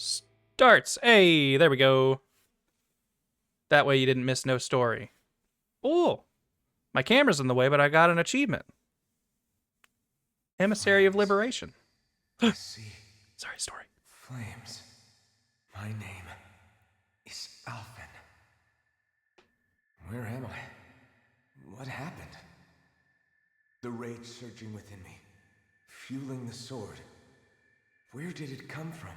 starts. Hey, there we go. That way you didn't miss no story. Oh, my camera's in the way, but I got an achievement. Emissary of Liberation. I see. Sorry, story. Flames. My name is Alphen. Where am I? What happened? The rage surging within me, fueling the sword. Where did it come from?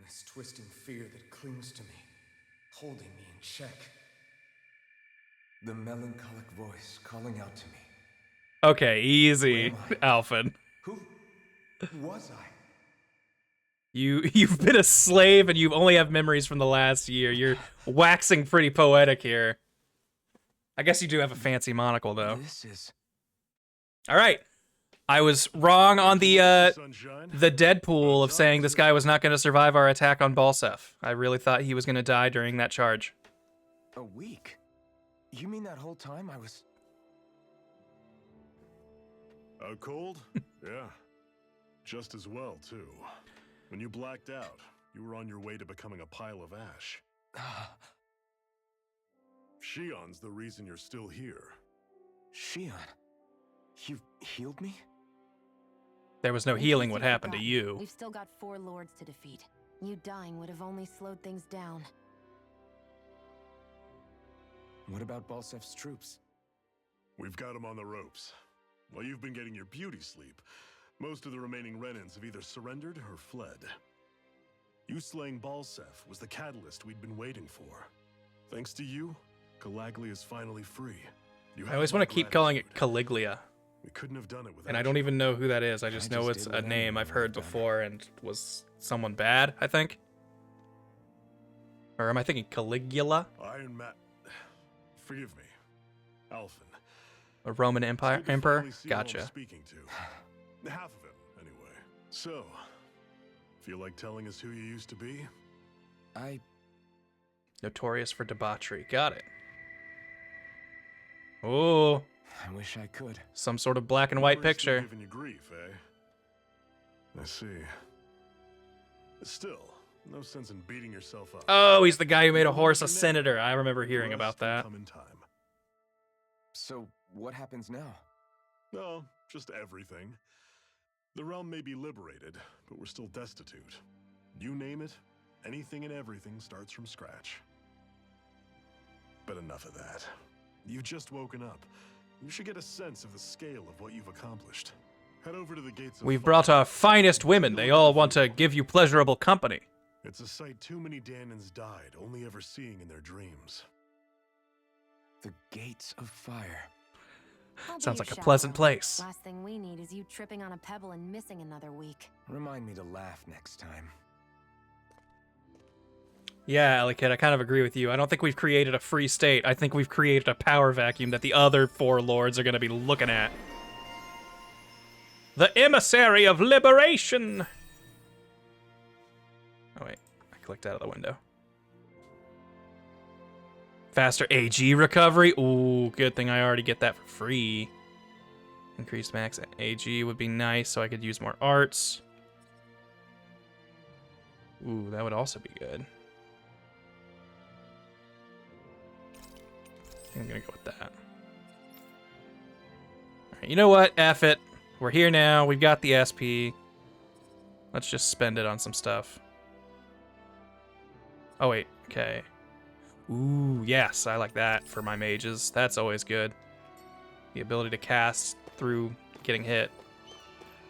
This twisting fear that clings to me, holding me in check. The melancholic voice calling out to me. Okay, easy, Alphen. Who was I? You've been a slave and you only have memories from the last year. You're waxing pretty poetic here. I guess you do have a fancy monocle though. This is... All right. I was wrong on the Deadpool of saying this guy was not going to survive our attack on Balsef. I really thought he was going to die during that charge. A week? You mean that whole time I was... Cold? Yeah. Just as well, too. When you blacked out, you were on your way to becoming a pile of ash. Shion's the reason you're still here. Shion? You healed me? There was no healing what happened to you. We've still got 4 lords to defeat. You dying would have only slowed things down. What about Balsef's troops? We've got them on the ropes. While you've been getting your beauty sleep, most of the remaining Renans have either surrendered or fled. You slaying Balsef was the catalyst we'd been waiting for. Thanks to you, Calaglia is finally free. I always want to keep calling it Caliglia. We couldn't have done it without And I don't even know who that is. I just know it's a name I've heard before and was someone bad, I think. Or am I thinking Caligula? Iron Man. Forgive me. Alphen. A Roman Empire emperor? Gotcha. Speaking to. Half of him, anyway. So, feel like telling us who you used to be? Notorious for debauchery. Got it. Oh. I wish I could. Some sort of black and white picture. Giving you grief, eh? I see. Still, no sense in beating yourself up. Oh, he's the guy who made a horse a senator. I remember hearing about that. Come in time. So, what happens now? No, just everything. The realm may be liberated, but we're still destitute. You name it, anything and everything starts from scratch. But enough of that. You've just woken up. You should get a sense of the scale of what you've accomplished. Head over to the gates of We've brought our finest women. They all want to give you pleasurable company. It's a sight too many Danans died only ever seeing in their dreams. The gates of fire. Sounds like a pleasant place. Last thing we need is you tripping on a pebble and missing another week. Remind me to laugh next time. Yeah, Alley Kid, I kind of agree with you. I don't think we've created a free state. I think we've created a power vacuum that the other 4 lords are going to be looking at. The Emissary of Liberation! Oh, wait. I clicked out of the window. Faster AG recovery? Ooh, good thing I already get that for free. Increased max AG would be nice so I could use more arts. Ooh, that would also be good. I'm gonna go with that. Alright, you know what? F it. We're here now. We've got the SP. Let's just spend it on some stuff. Oh, wait. Okay. Ooh, yes. I like that for my mages. That's always good. The ability to cast through getting hit.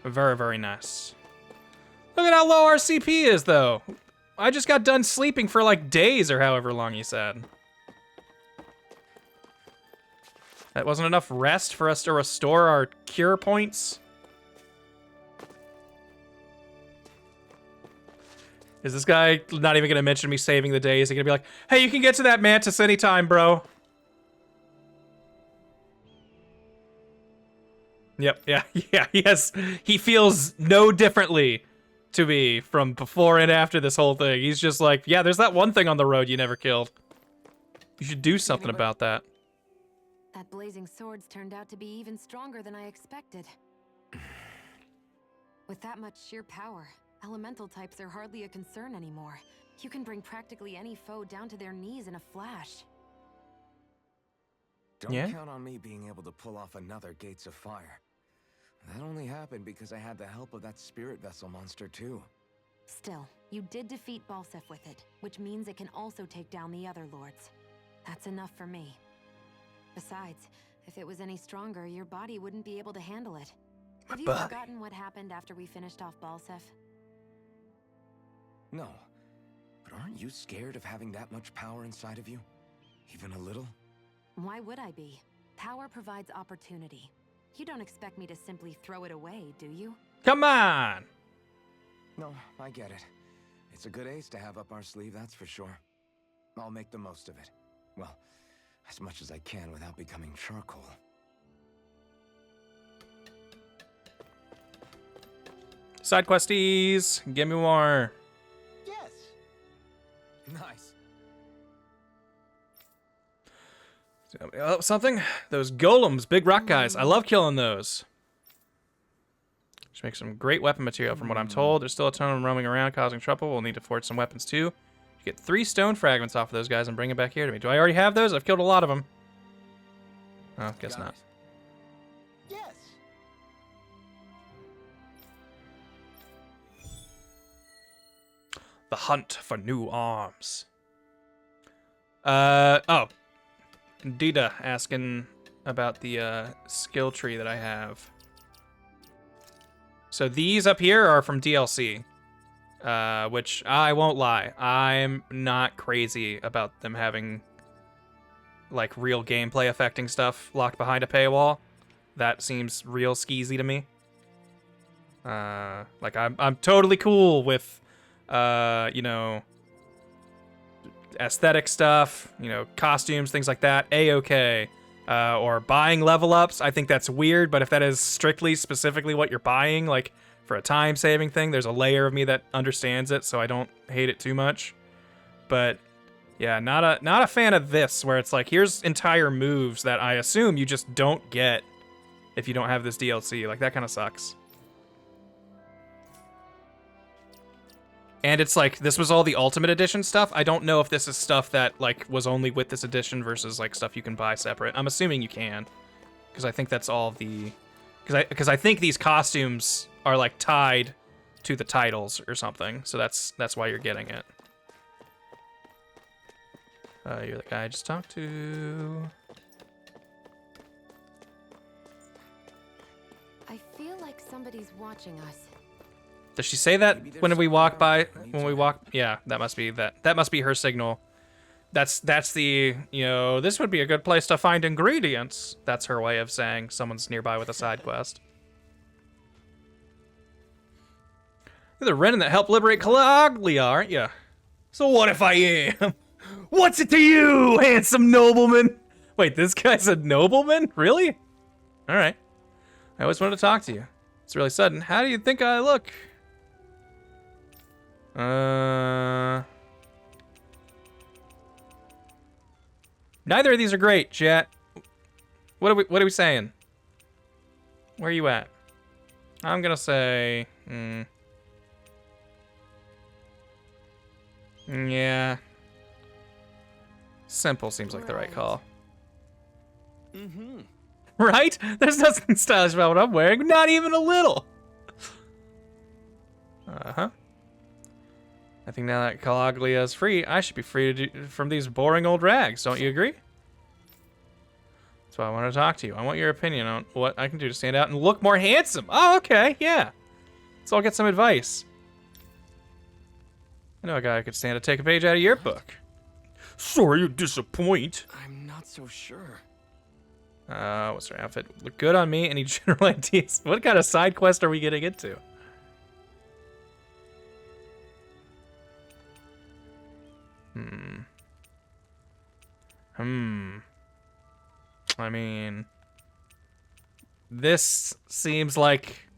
Very, very nice. Look at how low our CP is, though. I just got done sleeping for like days or however long you said. That wasn't enough rest for us to restore our cure points? Is this guy not even going to mention me saving the day? Is he going to be like, hey, you can get to that mantis anytime, bro? Yep, yeah, he feels no differently to me from before and after this whole thing. He's just like, yeah, there's that one thing on the road you never killed. You should do something about that. That blazing sword's turned out to be even stronger than I expected. With that much sheer power, Elemental types are hardly a concern anymore. You can bring practically any foe down to their knees in a flash. Don't Yeah? count on me being able to pull off another Gates of Fire. That only happened because I had the help of that spirit vessel monster too. Still, you did defeat Balsef with it, which means it can also take down the other lords. That's enough for me. Besides, if it was any stronger, your body wouldn't be able to handle it. Have you forgotten what happened after we finished off Balsef? No. But aren't you scared of having that much power inside of you? Even a little? Why would I be? Power provides opportunity. You don't expect me to simply throw it away, do you? Come on! No, I get it. It's a good ace to have up our sleeve, that's for sure. I'll make the most of it. Well, as much as I can without becoming charcoal. Side questies! Give me more. Yes! Nice. Oh, something? Those golems, big rock guys. I love killing those. Should make some great weapon material from what I'm told. There's still a ton of them roaming around causing trouble. We'll need to forge some weapons too. You get 3 stone fragments off of those guys and bring them back here to me. Do I already have those? I've killed a lot of them. Oh, guess Got not. it. Yes! The hunt for new arms. Oh. Dita asking about the skill tree that I have. So these up here are from DLC, which I won't lie, I'm not crazy about them having like real gameplay affecting stuff locked behind a paywall. That seems real skeezy to me. Like I'm totally cool with you know, aesthetic stuff, you know, costumes, things like that, A-okay. Or buying level ups, I think that's weird, but if that is strictly, specifically what you're buying, like for a time-saving thing, there's a layer of me that understands it, so I don't hate it too much. But yeah, not a fan of this, where it's like, here's entire moves that I assume you just don't get if you don't have this DLC. Like, that kind of sucks. And it's like, this was all the Ultimate Edition stuff. I don't know if this is stuff that, like, was only with this edition versus, like, stuff you can buy separate. I'm assuming you can. Because I think that's all of the... Because I think these costumes are, like, tied to the titles or something. So that's why you're getting it. You're the guy I just talked to. I feel like somebody's watching us. Does she say that when we walk by? When we walk, yeah, that must be that. That must be her signal. That's the, you know, this would be a good place to find ingredients. That's her way of saying someone's nearby with a side quest. You're the Renin that helped liberate Calaglia, aren't you? So what if I am? What's it to you, handsome nobleman? Wait, this guy's a nobleman? Really? All right. I always wanted to talk to you. It's really sudden. How do you think I look? Neither of these are great, chat. What are we saying? Where are you at? I'm gonna say, yeah. Simple seems like the right call. Right? There's nothing stylish about what I'm wearing, not even a little. Uh-huh. I think now that Calaglia is free, I should be free from these boring old rags. Don't you agree? That's why I want to talk to you. I want your opinion on what I can do to stand out and look more handsome. Oh, okay, yeah. So I'll get some advice. I know a guy who could stand to take a page out of your book. Sorry to disappoint. I'm not so sure. What's her outfit? Look good on me. Any general ideas? What kind of side quest are we getting into? I mean, this seems like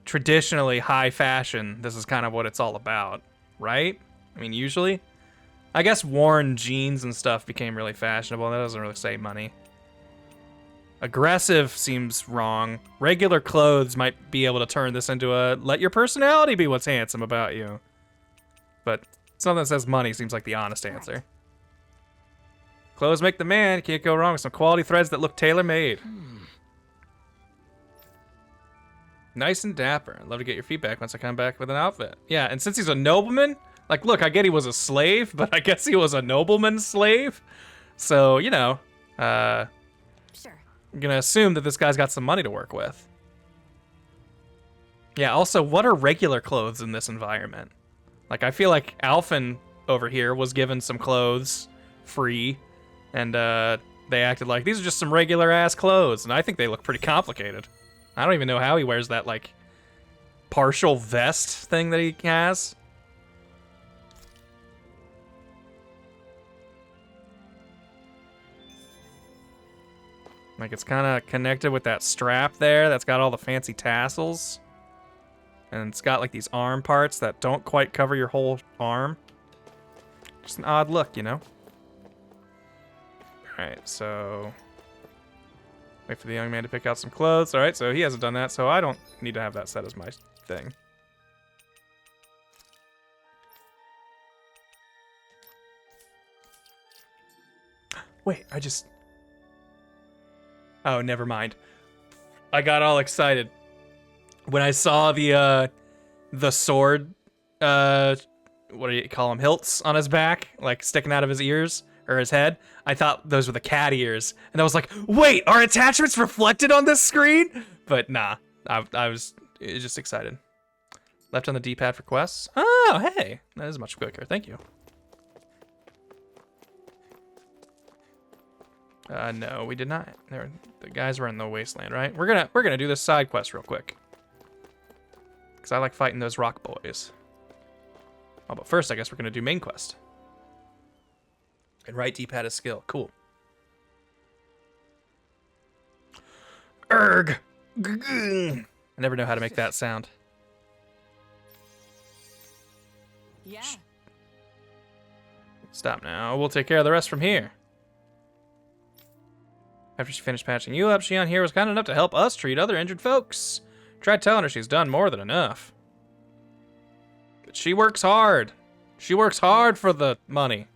traditionally high fashion. This is kind of what it's all about, right? I mean, usually. I guess worn jeans and stuff became really fashionable. That doesn't really save money. Aggressive seems wrong. Regular clothes might be able to turn this into a let your personality be what's handsome about you. But something that says money seems like the honest answer. Clothes make the man. Can't go wrong with some quality threads that look tailor-made. Nice and dapper. I'd love to get your feedback once I come back with an outfit. Yeah, and since he's a nobleman, like, look, I get he was a slave, but I guess he was a nobleman's slave. So, you know, Sure. I'm gonna assume that this guy's got some money to work with. Yeah, also, what are regular clothes in this environment? Like, I feel like Alphen over here was given some clothes free, and they acted like these are just some regular ass clothes, and I think they look pretty complicated. I don't even know how he wears that, like, partial vest thing that he has. Like, it's kind of connected with that strap there that's got all the fancy tassels. And it's got, like, these arm parts that don't quite cover your whole arm. Just an odd look, you know? Alright, so... wait for the young man to pick out some clothes. Alright, so he hasn't done that, so I don't need to have that set as my thing. Wait, I just... oh, never mind. I got all excited when I saw the sword, what do you call them, hilts on his back, like sticking out of his ears or his head. I thought those were the cat ears, and I was like, wait, are attachments reflected on this screen? But nah, I was just excited. Left on the D-pad for quests. Oh, hey, that is much quicker. Thank you. No, we did not. The guys were in the wasteland, right? We're gonna do this side quest real quick, because I like fighting those rock boys. Oh, but first, I guess we're gonna do main quest. And right D-pad is skill. Cool. Erg. I never know how to make that sound. Yeah. Stop now. We'll take care of the rest from here. After she finished patching you up, Shion here was kind enough to help us treat other injured folks. Tried telling her she's done more than enough. But she works hard. She works hard for the money.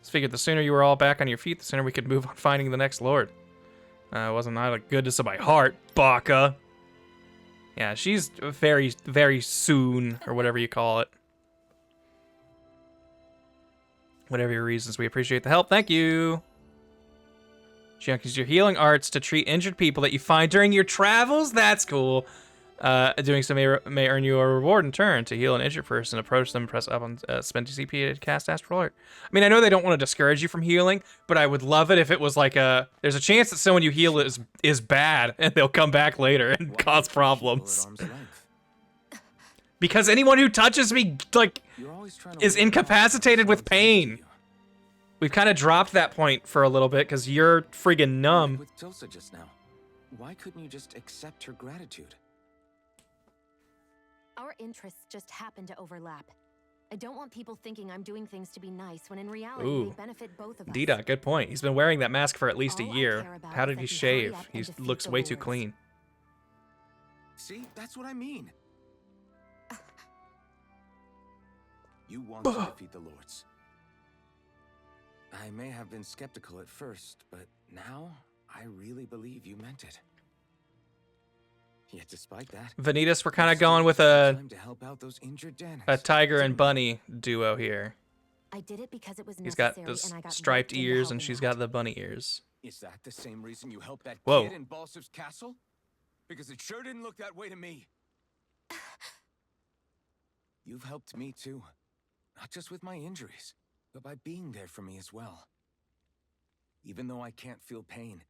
Just figured the sooner you were all back on your feet, the sooner we could move on finding the next lord. Wasn't out of goodness of my heart, Baka. Yeah, she's very, very soon, or whatever you call it. Whatever your reasons, we appreciate the help. Thank you. Shion, use your healing arts to treat injured people that you find during your travels. That's cool. Doing so may earn you a reward in turn. To heal an injured person, approach them, press up on spend CP to cast Astral Alert. I mean, I know they don't want to discourage you from healing, but I would love it if it was like there's a chance that someone you heal is bad, and they'll come back later and cause problems. Because anyone who touches me, like, is incapacitated with pain. We've kind of dropped that point for a little bit because you're friggin' numb. With Tilsa just now, why couldn't you just accept her gratitude? Our interests just happen to overlap. I don't want people thinking I'm doing things to be nice when in reality Ooh. they benefit both of us. D-Dot, good point. He's been wearing that mask for at least a All I year. care about How is did that he you shave? hurry up He and defeat looks the way too lords. clean. See, that's what I mean. You want to defeat the lords. I may have been skeptical at first, but now I really believe you meant it. Yet despite that, Vanitas, we're kind of going with a time to help out those injured Danas. tiger and bunny duo here. I did it because it was He's got necessary those and I got striped roped into ears and helping she's out. got the bunny ears. Is that the same reason you helped that Whoa. kid in Balsev's castle? Because it sure didn't look that way to me. You've helped me too. Not just with my injuries, but by being there for me as well. Even though I can't feel pain,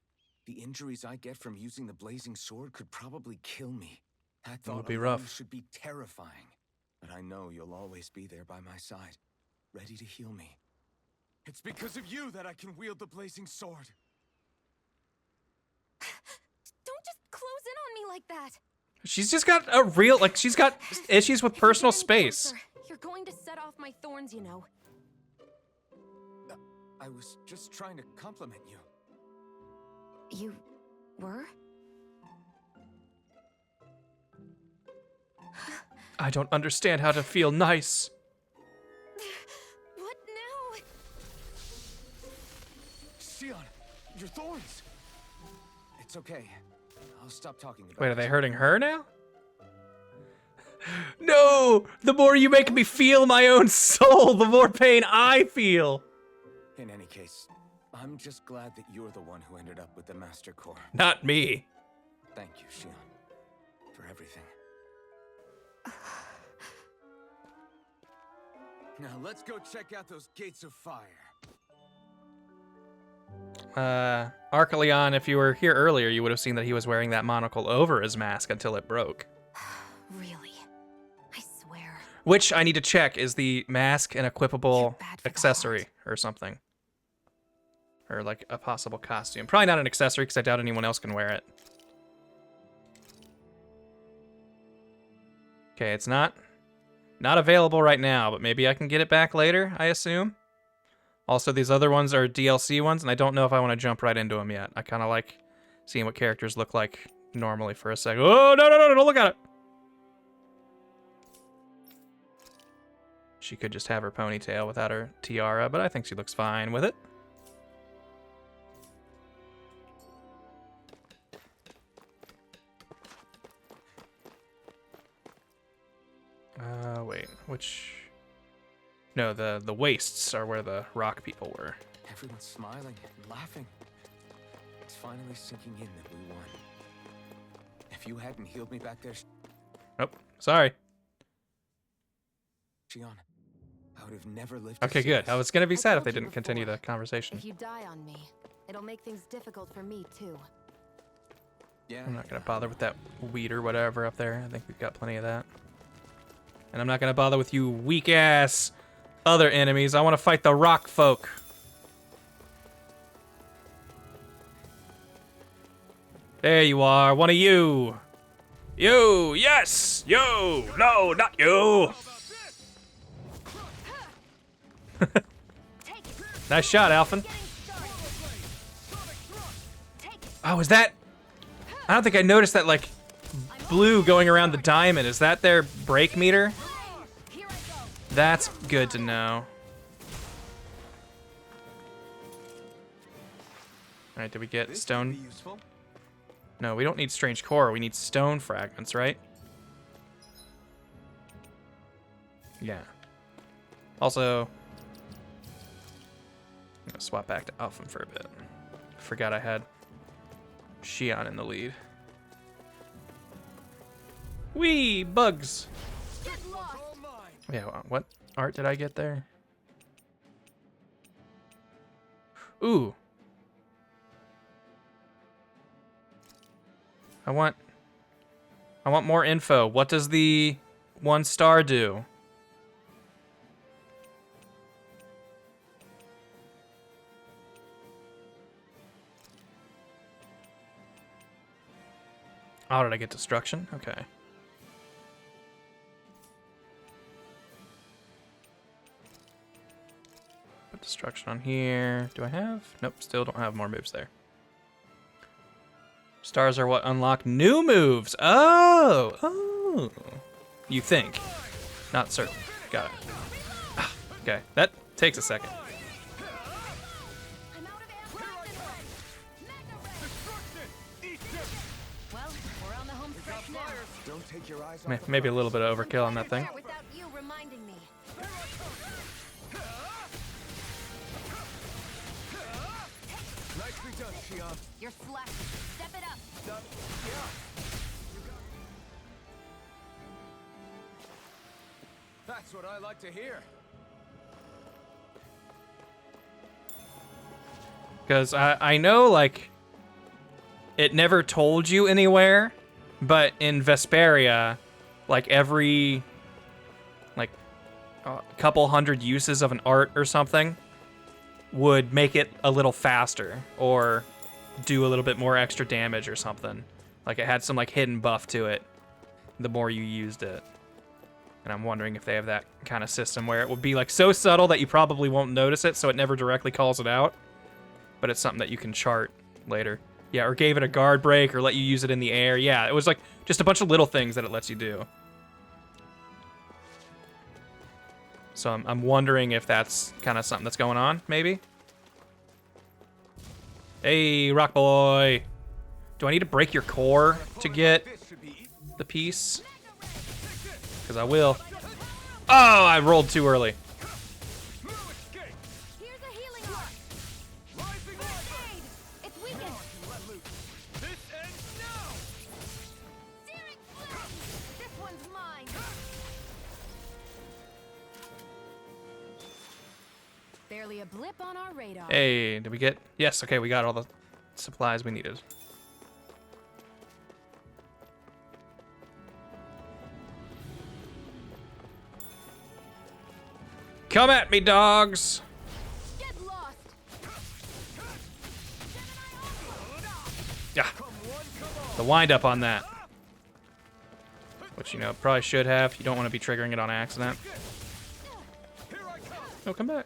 the injuries I get from using the blazing sword could probably kill me. That thought would be alone rough. should be terrifying. But I know you'll always be there by my side, ready to heal me. It's because of you that I can wield the blazing sword. Don't just close in on me like that. She's just got a real, like, she's got issues with personal If you get any space. closer, you're going to set off my thorns, you know. I was just trying to compliment you. You were? I don't understand how to feel nice. What now? Sion, your thorns! It's okay. I'll stop talking about Wait, are it. they hurting her now? No! The more you make me feel my own soul, the more pain I feel. In any case, I'm just glad that you're the one who ended up with the Master Core. Not me. Thank you, Sion, for everything. Now let's go check out those gates of fire. Archeleon, if you were here earlier, you would have seen that he was wearing that monocle over his mask until it broke. Really? I swear. Which I need to check. Is the mask an equipable You're bad for the accessory heart. or something? Or like a possible costume. Probably not an accessory because I doubt anyone else can wear it. Okay, it's not available right now, but maybe I can get it back later, I assume. Also, these other ones are DLC ones, and I don't know if I want to jump right into them yet. I kind of like seeing what characters look like normally for a second. Oh, no, don't look at it! She could just have her ponytail without her tiara, but I think she looks fine with it. Wait, which... No, the wastes are where the rock people were. Everyone's smiling and laughing. It's finally sinking in that we won. If you hadn't healed me back there, Oh, sorry. Sion, I would have never lived to Okay, see good. this. I was gonna be I sad if told they you didn't continue before. the conversation. If you die on me, it'll make things difficult for me, too. Yeah, I'm not gonna bother with that weed or whatever up there. I think we've got plenty of that. And I'm not gonna bother with you weak-ass other enemies. I want to fight the rock folk. There you are, one of you. You, yes, you. No, not you. Nice shot, Alphen. Oh, is that? I don't think I noticed that, like, blue going around the diamond. Is that their break meter? That's good to know. Alright, did we get This could stone? be useful. No, we don't need strange core. We need stone fragments, right? Yeah. Also, I'm gonna swap back to Alphen for a bit. Forgot I had Xion in the lead. Whee! Bugs! Yeah, what art did I get there? Ooh. I want more info. What does the 1 star do? Oh, did I get destruction? Okay. Put destruction on here. Do I have? Nope, still don't have more moves there. Stars are what unlock new moves. Oh. You think. Not certain. Got it. Okay, that takes a second. Don't take your eyes off Maybe a little bit of overkill on that thing. Without you reminding me. Nicely done, Xion. You're slacking. Step it up. That's what I like to hear. Because I know, like, it never told you anywhere, but in Vesperia, like, every, like, couple hundred uses of an art or something would make it a little faster or do a little bit more extra damage or something. Like, it had some, like, hidden buff to it the more you used it. And I'm wondering if they have that kind of system where it would be, like, so subtle that you probably won't notice it, so it never directly calls it out. But it's something that you can chart later. Yeah, or gave it a guard break, or let you use it in the air. Yeah, it was like just a bunch of little things that it lets you do. So I'm wondering if that's kind of something that's going on, maybe? Hey, rock boy. Do I need to break your core to get the piece? Because I will. Oh, I rolled too early. Here's a healing heart. First aid. It's weakened. Searing flame. This one's mine. Barely a blip on our radar. Hey, did we get... Yes, okay, we got all the supplies we needed. Come at me, dogs! Get lost. Yeah. The wind up on that. Which, you know, probably should have. You don't want to be triggering it on accident. Oh, come back.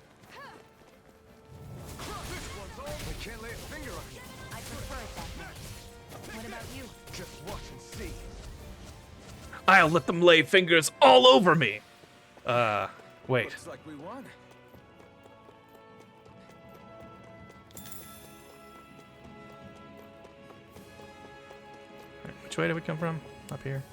Can't lay a finger on you. I prefer it that way. What about you? Just watch and see. I'll let them lay fingers all over me. Wait. Looks like we won. Which way did we come from? Up here.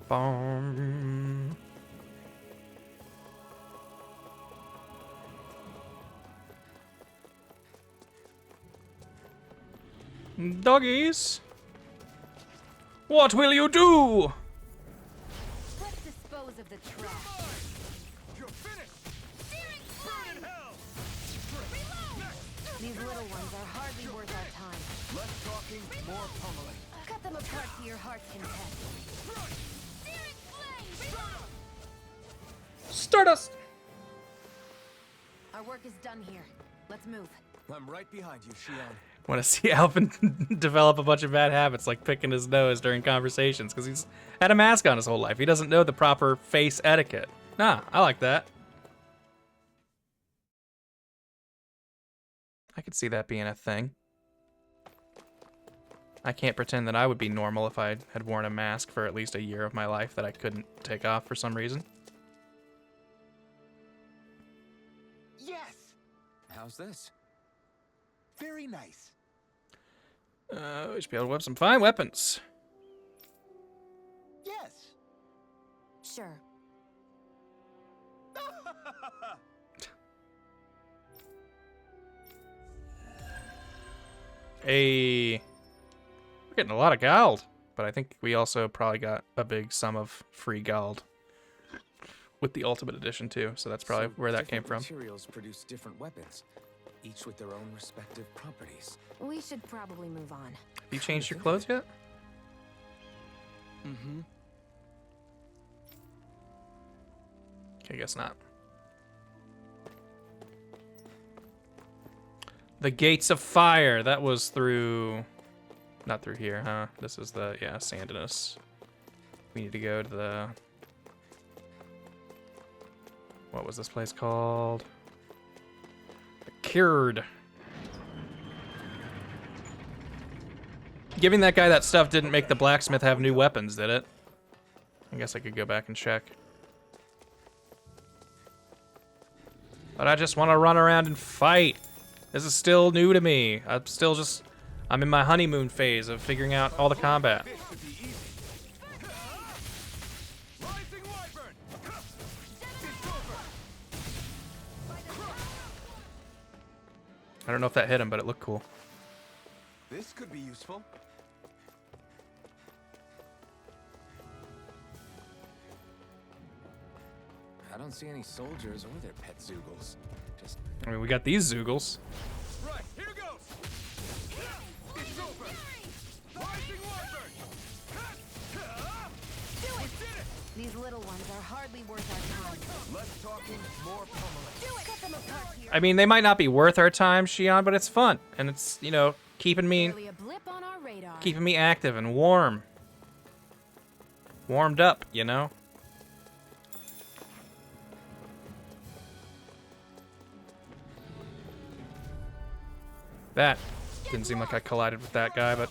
Boom. Doggies, what will you do? Let's dispose of the trash. You're finished. Searing flame. Reload. These little ones are hardly worth our time. Less talking, more pummeling. Cut them apart to your heart's content. Searing flame. Stardust. Our work is done here. Let's move. I'm right behind you, Shion. Want to see Alvin develop a bunch of bad habits like picking his nose during conversations because he's had a mask on his whole life. He doesn't know the proper face etiquette. Nah, I like that. I could see that being a thing. I can't pretend that I would be normal if I had worn a mask for at least a year of my life that I couldn't take off for some reason. Yes! How's this? Very nice. We should be able to whip some fine weapons. Yes. Sure. We're getting a lot of gold, but I think we also probably got a big sum of free gold with the Ultimate Edition too, so that's probably where that came from. Materials produce different weapons, each with their own respective properties. We should probably move on. Have you changed your clothes yet? Mm-hmm. Okay, guess not. The Gates of Fire. That was through... Not through here, huh? This is the... Yeah, Sandinus. We need to go to the... What was this place called? The Cured. Giving that guy that stuff didn't make the blacksmith have new weapons, did it? I guess I could go back and check. But I just want to run around and fight. This is still new to me. I'm in my honeymoon phase of figuring out all the combat. I don't know if that hit him, but it looked cool. This could be useful. I don't see any soldiers or their pet Zoogles. Just I mean, we got these Zoogles. right, here goes. It's over. Rising Wyvern. Do it! These little ones are hardly worth our time. Less talking, more pummeling. Do it! Cut them apart here. I mean, they might not be worth our time, Shion, but it's fun. And it's, you know, keeping me Barely a blip on our radar. active and warm. warmed up, you know? That didn't seem like I collided with that guy, but...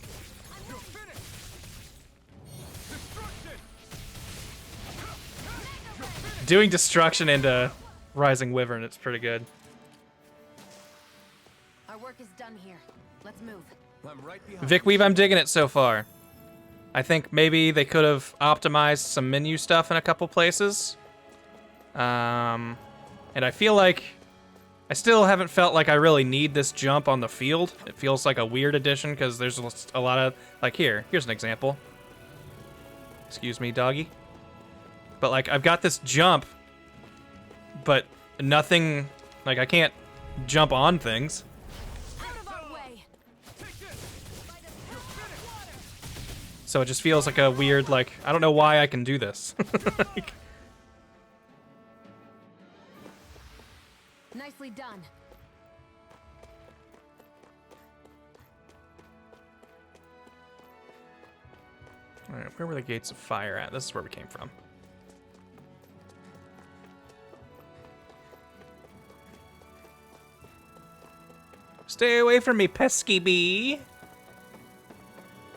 Doing destruction into Rising Wyvern, it's pretty good. Our work is done here. Let's move. I'm right behind Vic Weave, I'm digging it so far. I think maybe they could have optimized some menu stuff in a couple places. And I feel like I still haven't felt like I really need this jump on the field. It feels like a weird addition because there's a lot of, like, here's an example. Excuse me, doggy. But, like, I've got this jump, but nothing, like, I can't jump on things. Out of our way. So it just feels like a weird, like, I don't know why I can do this. Like, Nicely done. all right, where were the gates of fire at? This is where we came from. Stay away from me, pesky bee.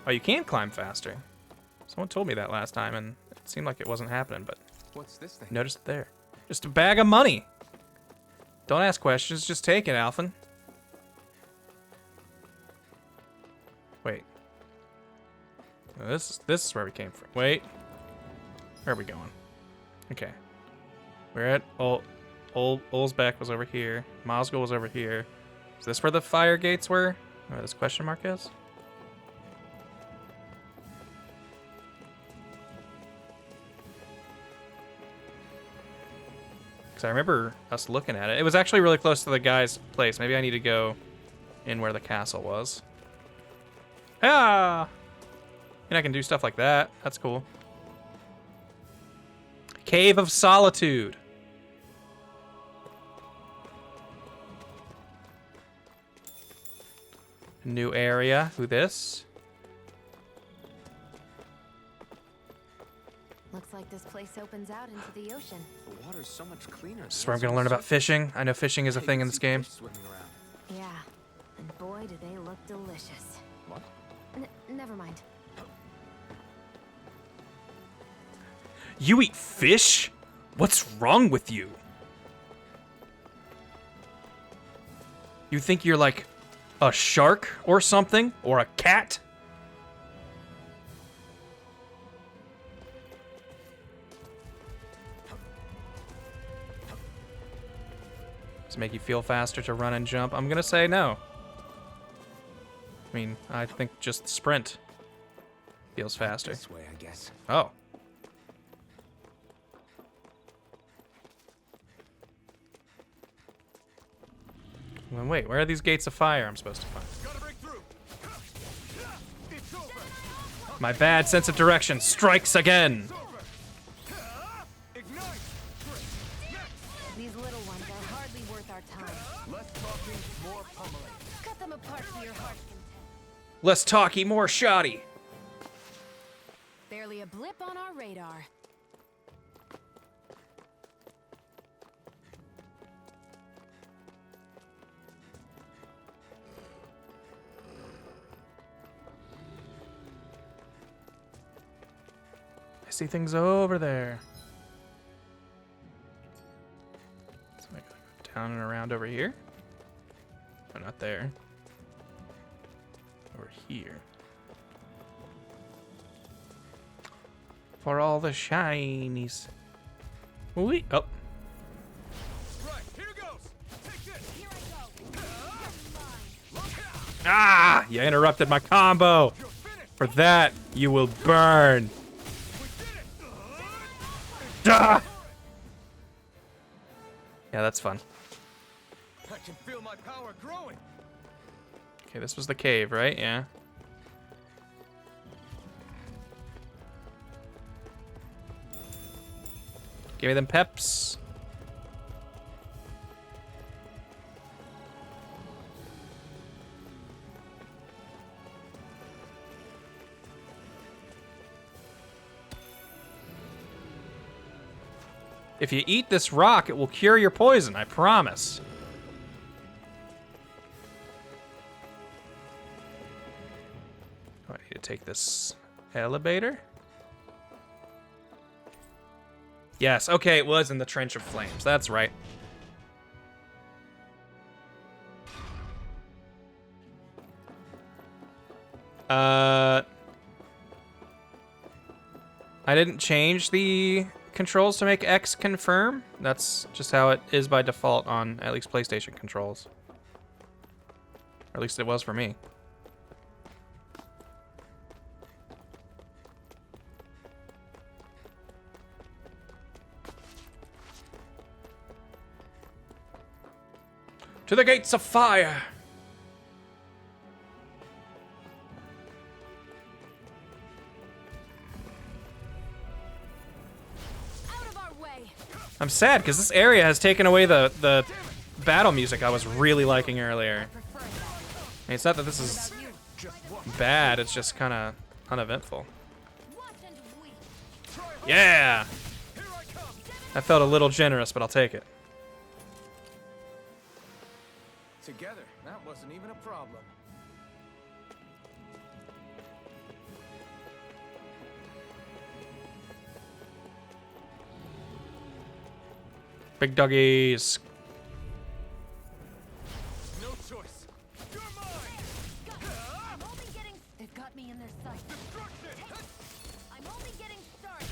Oh, you can climb faster. Someone told me that last time, and it seemed like it wasn't happening, but What's this thing? noticed it there. Just a bag of money. Don't ask questions, just take it, Alphen. Wait. No, this is where we came from. Wait. Where are we going? Okay. We're at Olsbeck was over here. Mosgiel was over here. Is this where the fire gates were? Where this question mark is? Because I remember us looking at it. It was actually really close to the guy's place. Maybe I need to go in where the castle was. Ah! And I can do stuff like that. That's cool. Cave of Solitude. New area. Who this? Looks like this place opens out into the ocean. The water's so much cleaner. This is where I'm going to learn about fishing. I know fishing is a thing in this game. Swimming around. Yeah, and boy, do they look delicious. What? Never mind. You eat fish? What's wrong with you? You think you're like a shark or something? Or a cat? Does it make you feel faster to run and jump? I'm gonna say no. I mean, I think just sprint feels faster. This way, I guess. Oh. Well, wait, where are these gates of fire I'm supposed to find? Gotta break through. It's over. My bad sense of direction strikes again. Ignite. These little ones are hardly worth our time. Less talking, more pummeling. Cut them apart to your heart's content. Less talky, more shoddy. Barely a blip on our radar. I see things over there. So I gotta go down and around over here. Oh, not there. Over here. For all the shinies. Wait. Oh. Right, here goes. Take this. Here I go. Ah! You interrupted my combo. You're finished. For that, you will burn. We did it. Ah! Yeah, that's fun. I can feel my power growing. Okay, this was the cave, right? Yeah. Give me them peps. If you eat this rock, it will cure your poison, I promise. Oh, I need to take this elevator. Yes, okay, it was in the Trench of Flames. That's right. I didn't change the controls to make X confirm. That's just how it is by default on at least PlayStation controls. Or at least it was for me. To the gates of fire! I'm sad because this area has taken away the battle music I was really liking earlier. I mean, it's not that this is bad, it's just kind of uneventful. Yeah! I felt a little generous, but I'll take it. Together, that wasn't even a problem. Big doggies. No choice. You're mine. I'm only getting... They've got me in their sights. I'm only getting started.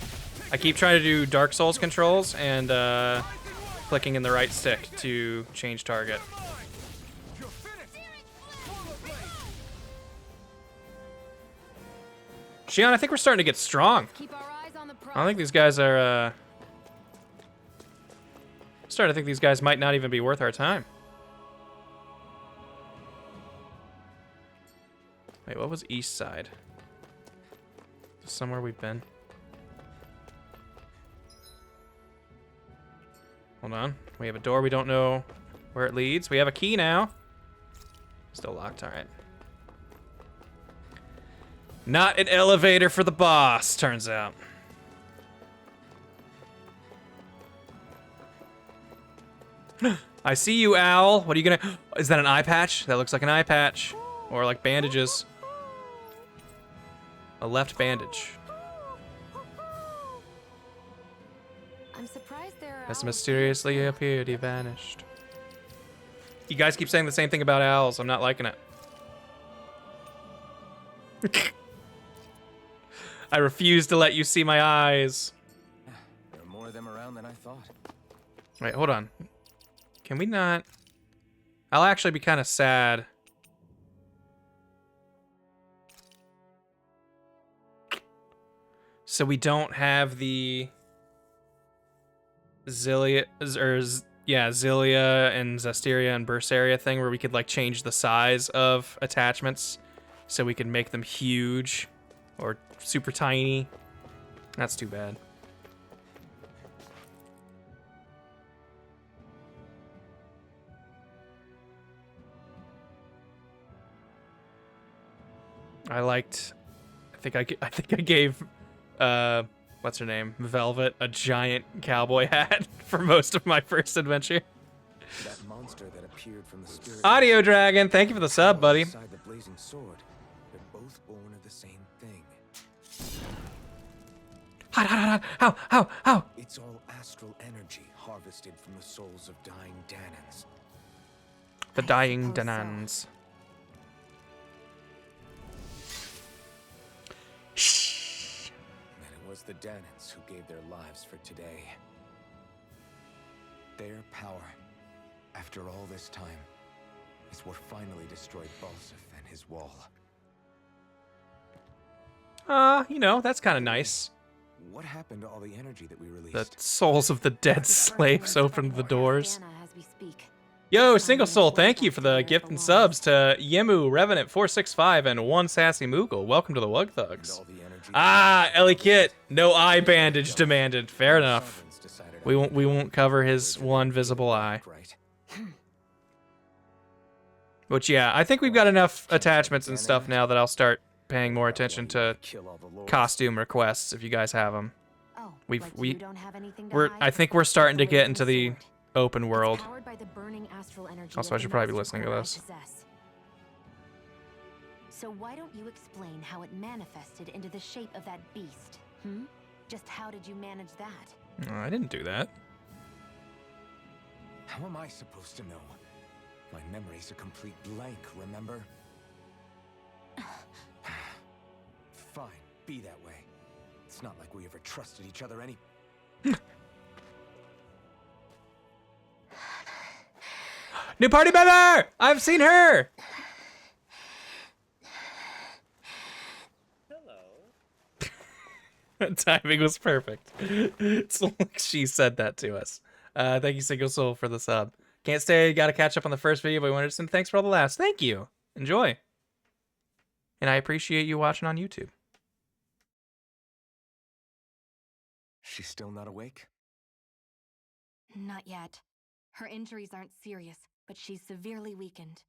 I keep trying to do Dark Souls controls and clicking in the right stick to change target. You're finished. Shion, I think we're starting to get strong. Keep our eyes on the prize. I don't think these guys are, starting to think these guys might not even be worth our time. Wait, what was east side? Is this somewhere we've been? Hold on. We have a door we don't know where it leads. We have a key now. Still locked, alright. Not an elevator for the boss, turns out. I see you, Owl. What are you gonna... Is that an eye patch? That looks like an eye patch. Or like bandages. A left bandage. I'm surprised there are As owls mysteriously here. appeared, he vanished. You guys keep saying the same thing about owls. I'm not liking it. I refuse to let you see my eyes. There are more of them around than I thought. Wait, hold on. Can we not? I'll actually be kind of sad. So we don't have the Zilia, Zilia and Zestiria and Berseria thing where we could like change the size of attachments so we could make them huge or super tiny. That's too bad. I think I gave what's her name? Velvet a giant cowboy hat for most of my first adventure. That monster that appeared from the spirit Audio Dragon, thank you for the sub, buddy. inside the blazing sword. They're both born of the same thing. How? It's all astral energy harvested from the souls of dying Danans. The dying suppose so. Danans. And it was the Danans who gave their lives for today. Their power, after all this time, is what finally destroyed Balsif and his wall. You know, that's kind of nice. What happened to all the energy that we released? The souls of the dead slaves opened the doors. Anna as we speak. Yo, Single Soul, thank you for the gift and subs to Yemu, Revenant 465, and One Sassy Moogle. Welcome to the Wug And Thugs. all the energy Ah, Ellie Kit, no eye bandage demanded. Fair enough. Sovereigns decided We won't cover his one visible eye. Right. Which, yeah, I think we've got enough attachments and stuff now that I'll start paying more attention to Kill all the lords. costume requests if you guys have them. Oh, Oh, We've like we you don't have anything to we're hide? I think we're starting to get Blazing into the sword. open world. It's powered by the burning astral energy Also, of I the should probably be master listening to core I this. possess. So why don't you explain how it manifested into the shape of that beast? Just how did you manage that? No, I didn't do that. How am I supposed to know? My memory's a complete blank, remember? Fine, be that way. It's not like we ever trusted each other any... New party member! I've seen her! Timing was perfect. It's like she said that to us. Thank you, Single Soul, for the sub. Can't stay, gotta catch up on the first video, but I wanted to send thanks for all the laughs. Thank you. Enjoy. And I appreciate you watching on YouTube. She's still not awake? Not yet. Her injuries aren't serious, but she's severely weakened.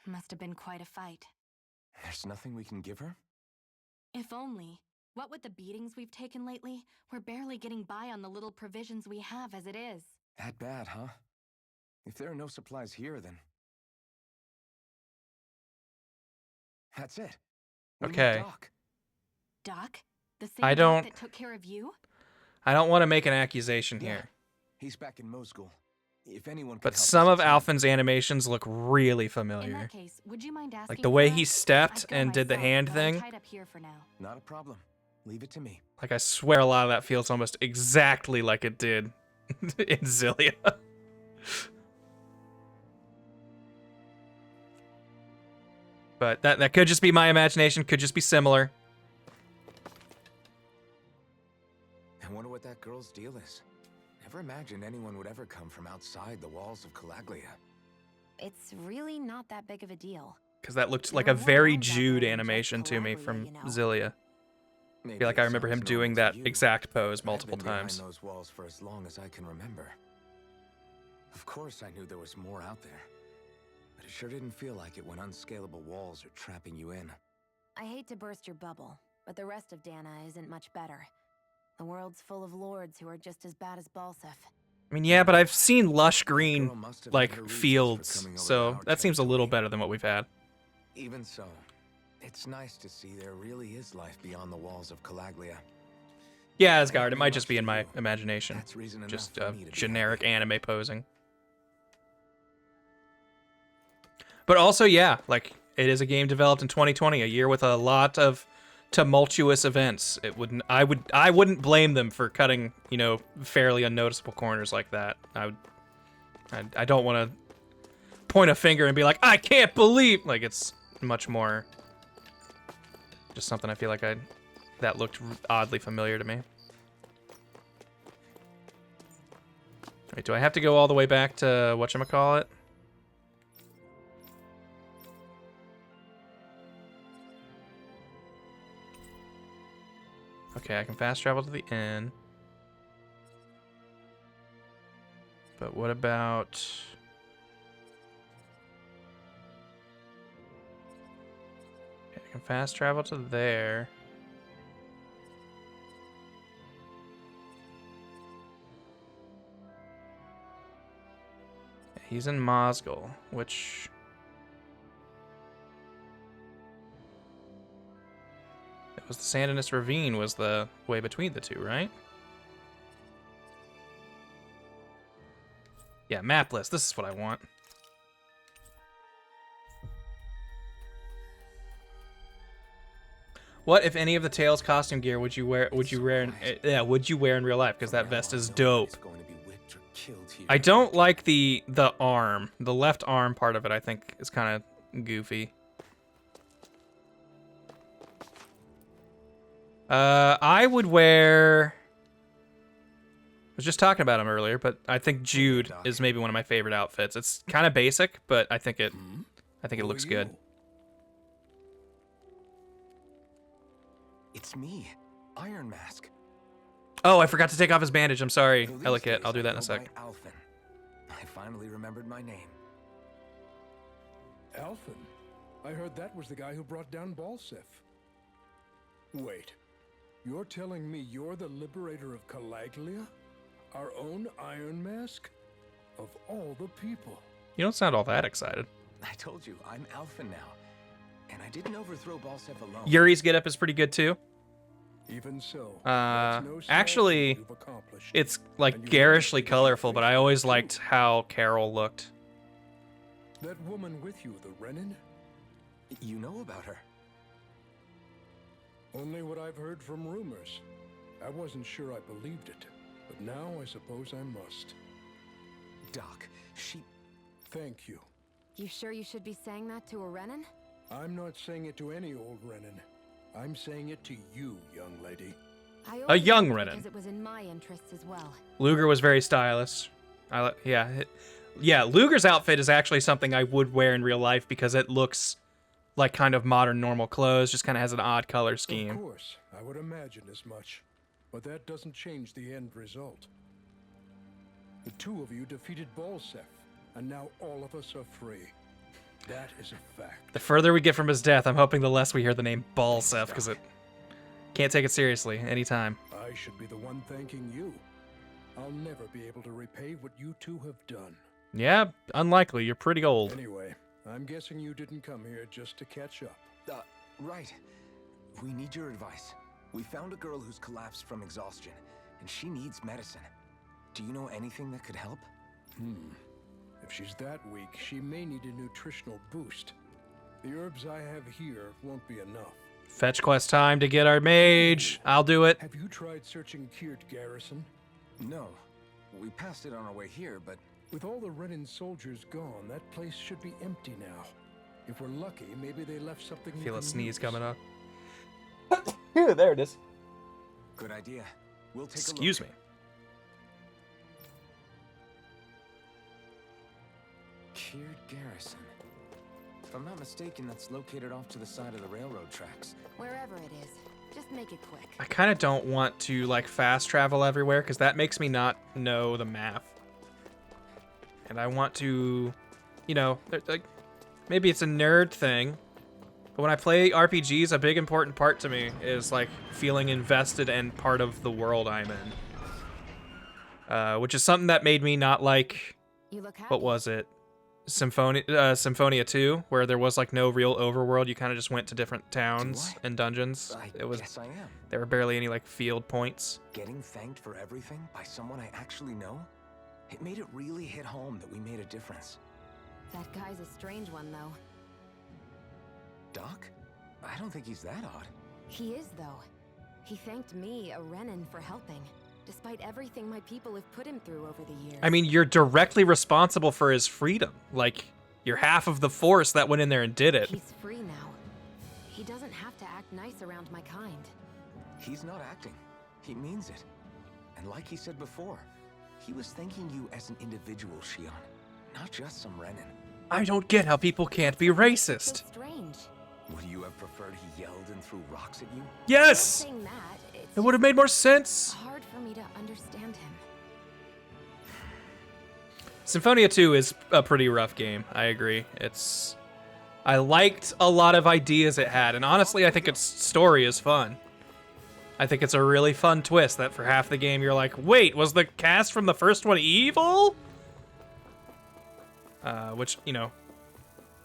Must have been quite a fight. There's nothing we can give her? If only. What with the beatings we've taken lately, we're barely getting by on the little provisions we have as it is. That bad, huh? If there are no supplies here, then... That's it. We need Okay. Doc. Doc? The same I Doc don't- that took care of you? I don't want to make an accusation Yeah. here, He's back in Mosgul. If anyone can but help us, some of it's him. Alphen's animations look really In familiar. that case, would you mind asking Like the way for he us? stepped I'd go and did the myself, hand but I'm thing. tied up here for now. Not a problem. Leave it to me. Like I swear a lot of that feels almost exactly like it did in Xilia. But that could just be my imagination, could just be similar. I wonder what that girl's deal is. Never imagined anyone would ever come from outside the walls of Calaglia. It's really not that big of a deal. Because that looked There like are a more very lines out Jude there than just animation to me Calaglia, from you know. Xilia. I Maybe feel like I it remember him sounds doing normal that to you. exact pose I've multiple been behind times. those walls for as long as I can remember. Of course I knew there was more out there. But it sure didn't feel like it when unscalable walls are trapping you in. I hate to burst your bubble, but the rest of Dana isn't much better. The world's full of lords who are just as bad as Balsef. I mean, yeah, but I've seen lush green, Girl must have had her like, reasons for fields, coming over to so our that seems a little territory. better than what we've had. Even so, it's nice to see there really is life beyond the walls of Calaglia. Yeah, Asgard, it might just be in my imagination. That's reason enough Just for me to be generic happy. anime posing. But also, yeah, like, it is a game developed in 2020, a year with a lot of tumultuous events. It wouldn't, I wouldn't blame them for cutting, you know, fairly unnoticeable corners like that. I don't want to point a finger and be like, I can't believe, like, it's much more just something I feel like that looked oddly familiar to me. Wait, do I have to go all the way back to whatchamacallit? Okay, I can fast travel to the inn. But what about... Okay, I can fast travel to there. He's in Mosgul, which... It was the Sandinus Ravine was the way between the two, right? Yeah, map list. This is what I want. What, if any, of the Tails costume gear would you wear? Would you wear? Would you wear in real life? Because that vest is dope. I don't like the arm. The left arm part of it, I think, is kind of goofy. I would wear... I was just talking about him earlier, but I think Jude is maybe one of my favorite outfits. It's kind of basic, but I think it looks good. It's me, Iron Mask. Oh, I forgot to take off his bandage. I'm sorry, Though these Ellicott. days I'll do I that in a go sec. by Alphen. I finally remembered my name. Alphen? I heard that was the guy who brought down Balsef. Wait, You're telling me you're the liberator of Calaglia? Our own Iron Mask? Of all the people. You don't sound all that excited. I told you, I'm Alpha now. And I didn't overthrow Balsef alone. Yuri's getup is pretty good too. Even so, that's no small Actually, feat you've accomplished. it's like And you garishly managed to colorful, but I always too. liked how Carol looked. That woman with you, the Renin? You know about her? Only what I've heard from rumors. I wasn't sure I believed it, but now I suppose I must. Doc, she... Thank you. You sure you should be saying that to a Renin? I'm not saying it to any old Renin. I'm saying it to you, young lady. I A only young did it Renin. because it was in my interests as well. Luger was very stylish. Yeah, Luger's outfit is actually something I would wear in real life because it looks like kind of modern normal clothes, just kind of has an odd color Of scheme. course, I would imagine as much. But that doesn't change the end result. The two of you defeated Balsef, and now all of us are free. That is a fact. The further we get from his death, I'm hoping the less we hear the name Balsef, because it can't take it seriously anytime. I should be the one thanking you. I'll never be able to repay what you two have done. Yeah, unlikely. You're pretty old. Anyway, I'm guessing you didn't come here just to catch up. Right. We need your advice. We found a girl who's collapsed from exhaustion, and she needs medicine. Do you know anything that could help? If she's that weak, she may need a nutritional boost. The herbs I have here won't be enough. Fetch quest time to get our mage. I'll do it. Have you tried searching Kirt Garrison? No. We passed it on our way here, but... With all the Renin soldiers gone, that place should be empty now. If we're lucky, maybe they left something we Feel a can sneeze use. coming up. There it is. Good idea. We'll take Excuse a me. look. Kirt Garrison. If I'm not mistaken, that's located off to the side of the railroad tracks. Wherever it is, just make it quick. I kind of don't want to like fast travel everywhere because that makes me not know the map. And I want to, you know, like maybe it's a nerd thing, but when I play RPGs, a big important part to me is like feeling invested and part of the world I'm in. Which is something that made me not like, You look happy. what was it? Symphonia 2, where there was like no real overworld. You kind of just went to different towns and dungeons. I It was guess I am. there were barely any like field points. Getting thanked for everything by someone I actually know? It made it really hit home that we made a difference. That guy's a strange one, though. Doc? I don't think he's that odd. He is, though. He thanked me, a Renin, for helping, despite everything my people have put him through over the years. I mean, you're directly responsible for his freedom. Like, you're half of the force that went in there and did it. He's free now. He doesn't have to act nice around my kind. He's not acting. He means it. And like he said before, he was thanking you as an individual, Shion, not just some Renin. I don't get how people can't be So racist. strange. Would you have preferred he yelled and threw rocks at you? Not Yes! saying that, it's It would have made more sense. hard for me to understand him. Symphonia 2 is a pretty rough game. I agree. I liked a lot of ideas it had, and honestly, I think its story is fun. I think it's a really fun twist that for half the game you're like, wait, was the cast from the first one evil? Which, you know,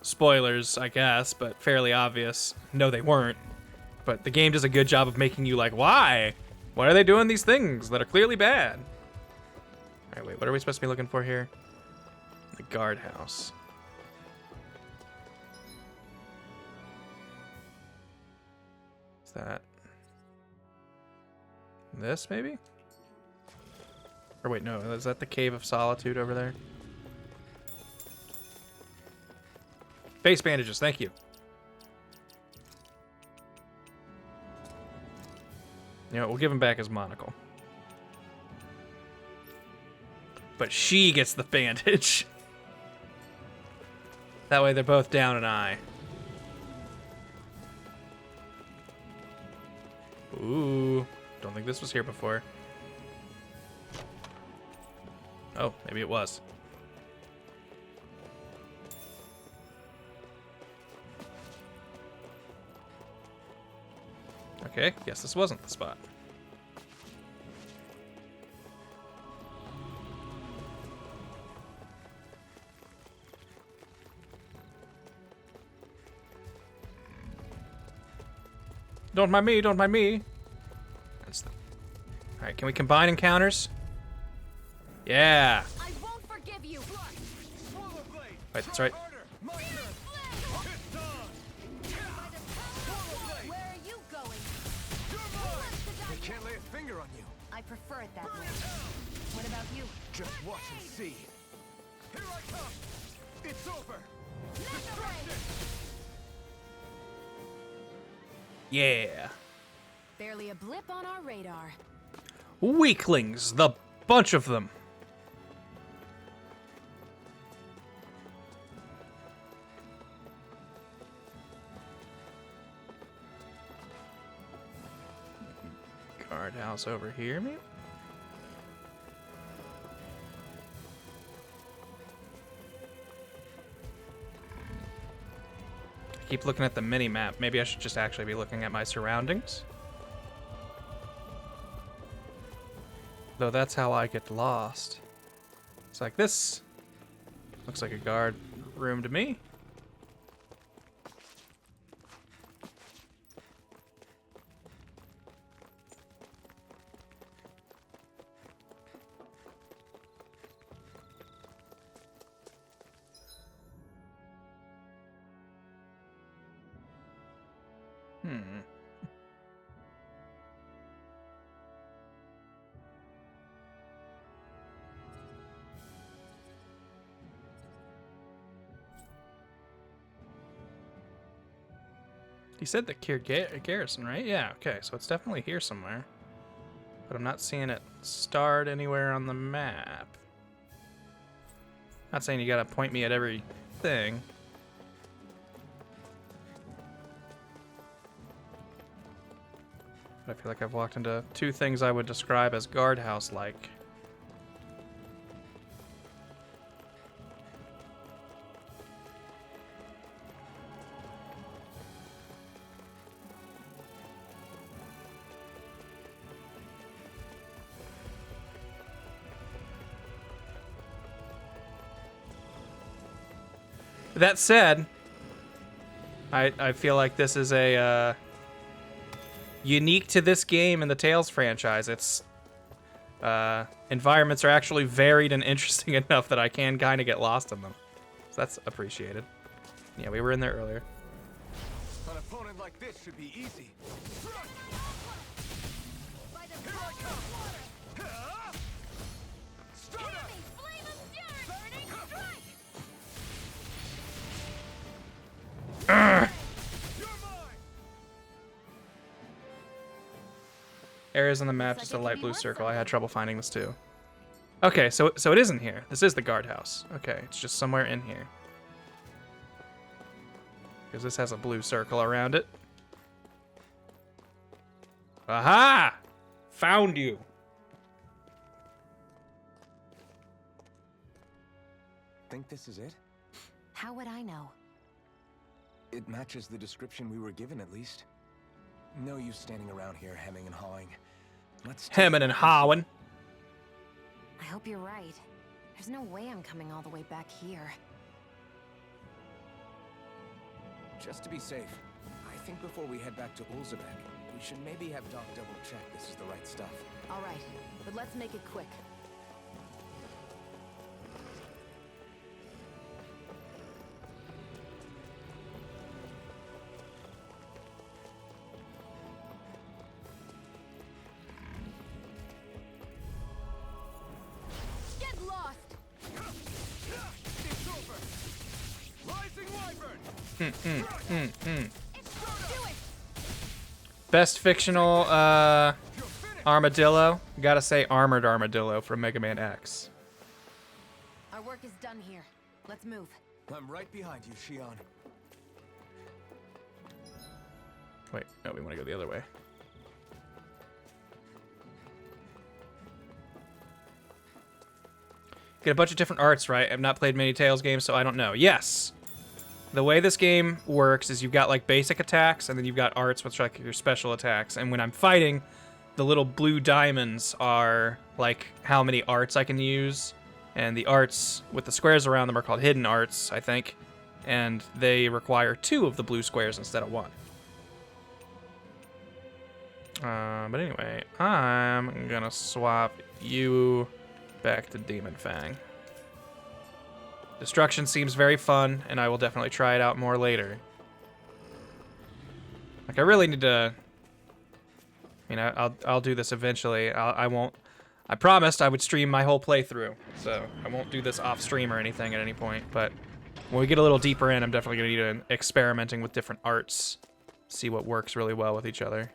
spoilers, I guess, but fairly obvious. No, they weren't. But the game does a good job of making you like, why? Why are they doing these things that are clearly bad? All right, wait, what are we supposed to be looking for here? The guardhouse. Is that this, maybe? Or wait, no, is that the Cave of Solitude over there? Face bandages, thank you. You know, we'll give him back his monocle. But she gets the bandage. That way they're both down an eye. Ooh, don't think this was here before. Oh, maybe it was. Okay, guess this wasn't the spot. Don't mind me, don't mind me. That's the... Alright, can we combine encounters? Yeah! I won't forgive you. Wait, that's right. Where are you going? I can't lay a finger on you. I prefer it that way. What about you? Just watch and see. Here I come. It's over. Yeah. Barely a blip on our radar. Weaklings, the bunch of them. Guardhouse over here, maybe? I keep looking at the mini-map. Maybe I should just actually be looking at my surroundings. Though that's how I get lost. It's like this. Looks like a guard room to me. He said the Garrison, right? Yeah, okay, so it's definitely here somewhere. But I'm not seeing it starred anywhere on the map. Not saying you gotta point me at every thing. But I feel like I've walked into two things I would describe as guardhouse-like. That said, I feel like this is a unique to this game and the Tales franchise. Its environments are actually varied and interesting enough that I can kind of get lost in them. So that's appreciated. Yeah, we were in there earlier. An opponent like this should be easy. Areas on the map, just a light blue circle. I had trouble finding this too. Okay, so it isn't here. This is the guardhouse. Okay, it's just somewhere in here. Because this has a blue circle around it. Aha! Found you. Think this is it? How would I know? It matches the description we were given, at least. No use standing around here hemming and hawing. Let's Hemming and hawing. I hope you're right. There's no way I'm coming all the way back here. Just to be safe, I think before we head back to Ulzebek, we should maybe have Doc double check this is the right stuff. All right, but let's make it quick. Get lost! It's over! Rising Wyvern! Best fictional armadillo. Gotta say Armored Armadillo from Mega Man X. Our work is done here. Let's move. I'm right behind you, Shion. Wait, no, we want to go the other way. Get a bunch of different arts, right? I've not played many Tales games, so I don't know. Yes! The way this game works is you've got like basic attacks, and then you've got arts, which are like your special attacks. And when I'm fighting, the little blue diamonds are like how many arts I can use. And the arts with the squares around them are called hidden arts, I think. And they require 2 of the blue squares instead of 1. But anyway, I'm gonna swap you back to Demon Fang. Destruction seems very fun, and I will definitely try it out more later. Like, I really need to... I mean, I'll do this eventually. I won't... I promised I would stream my whole playthrough, so I won't do this off-stream or anything at any point, but when we get a little deeper in, I'm definitely going to need experimenting with different arts, see what works really well with each other.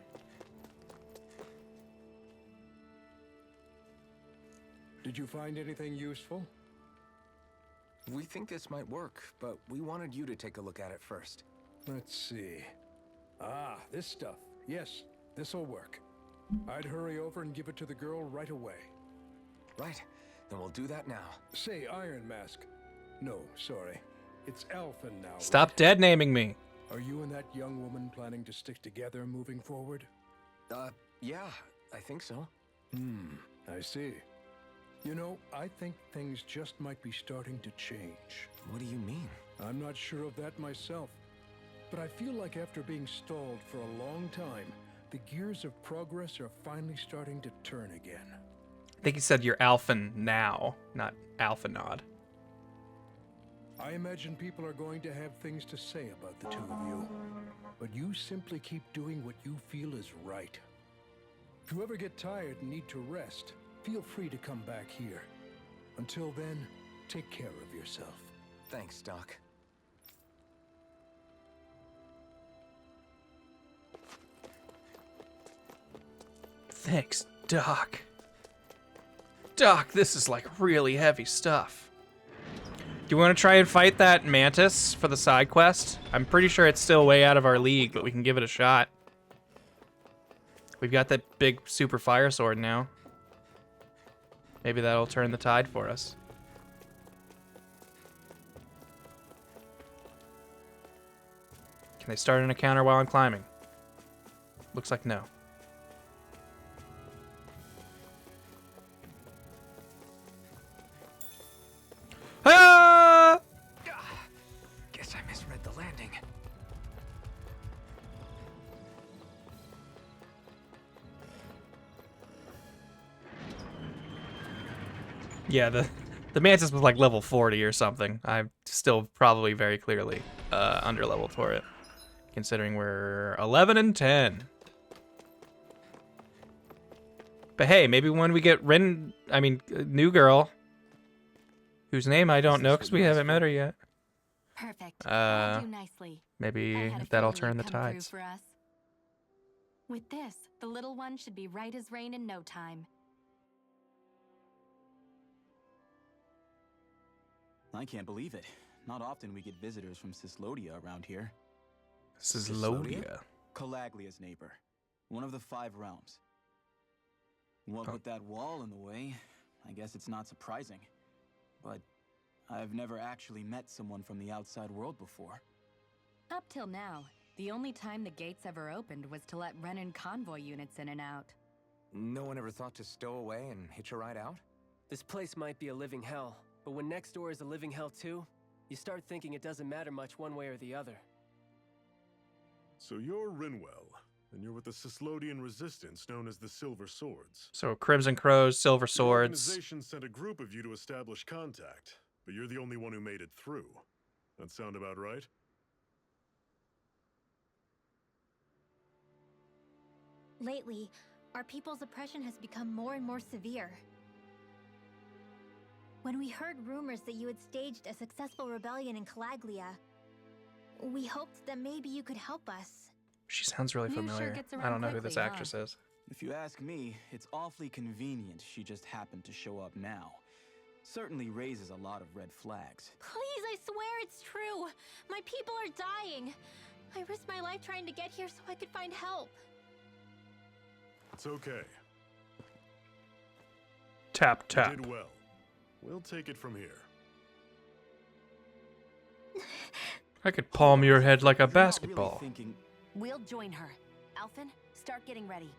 Did you find anything useful? We think this might work, but we wanted you to take a look at it first. Let's see. Ah, this stuff. Yes, this'll work. I'd hurry over and give it to the girl right away. Right, then we'll do that now. Say Iron Mask. No, sorry. It's Alphen now. Stop right? dead naming me. Are you and that young woman planning to stick together moving forward? Yeah, I think so. I see. You know, I think things just might be starting to change. What do you mean? I'm not sure of that myself, but I feel like after being stalled for a long time, the gears of progress are finally starting to turn again. I think he said you're Alphen now, not Alphenod. I imagine people are going to have things to say about the two of you, but you simply keep doing what you feel is right. If you ever get tired and need to rest, feel free to come back here. Until then, take care of yourself. Thanks, Doc. Thanks, Doc. Doc, this is like really heavy stuff. Do you want to try and fight that mantis for the side quest? I'm pretty sure it's still way out of our league, but we can give it a shot. We've got that big super fire sword now. Maybe that'll turn the tide for us. Can they start an encounter while I'm climbing? Looks like no. Ah! Guess I misread the landing. Yeah, the mantis was like level 40 or something. I'm still probably very clearly under leveled for it, considering we're 11 and 10. But hey, maybe when we get new girl, whose name I don't know because we haven't met her yet. Perfect. That'll do nicely. Maybe I had a that'll feeling turn the you'd come through tides. for us. With this, the little one should be right as rain in no time. I can't believe it. Not often we get visitors from Cislodia around here. Cislodia. Calaglia's neighbor. One of the 5 realms. What with that wall in the way, I guess it's not surprising. But I've never actually met someone from the outside world before. Up till now, the only time the gates ever opened was to let Renan convoy units in and out. No one ever thought to stow away and hitch a ride out? This place might be a living hell, but when next door is a living hell too, you start thinking it doesn't matter much one way or the other. So you're Rinwell, and you're with the Cislodian resistance known as the Silver Swords. So Crimson Crows, Silver The Swords. organization sent a group of you to establish contact, but you're the only one who made it through. That sound about right? Lately, our people's oppression has become more and more severe. When we heard rumors that you had staged a successful rebellion in Calaglia, we hoped that maybe you could help us. She sounds really News sure familiar. gets I around don't know who this quickly, huh? actress is. If you ask me, it's awfully convenient she just happened to show up now. Certainly raises a lot of red flags. Please, I swear it's true. My people are dying. I risked my life trying to get here so I could find help. It's okay. Tap, You tap. did well. We'll take it from here. I could palm your head like a You're not really basketball. thinking- We'll join her. Alphen, start getting ready.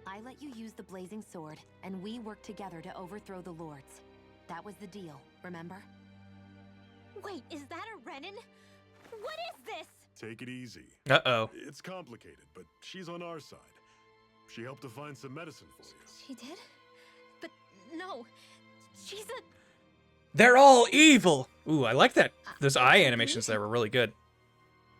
I let you use the blazing sword, and we worked together to overthrow the lords. That was the deal, remember? Wait, is that a Renin? What is this? Take it easy. Uh-oh. It's complicated, but she's on our side. She helped to find some medicine for you. She did? But no, she's a... They're all evil! Ooh, I like that. Those eye animations there were really good.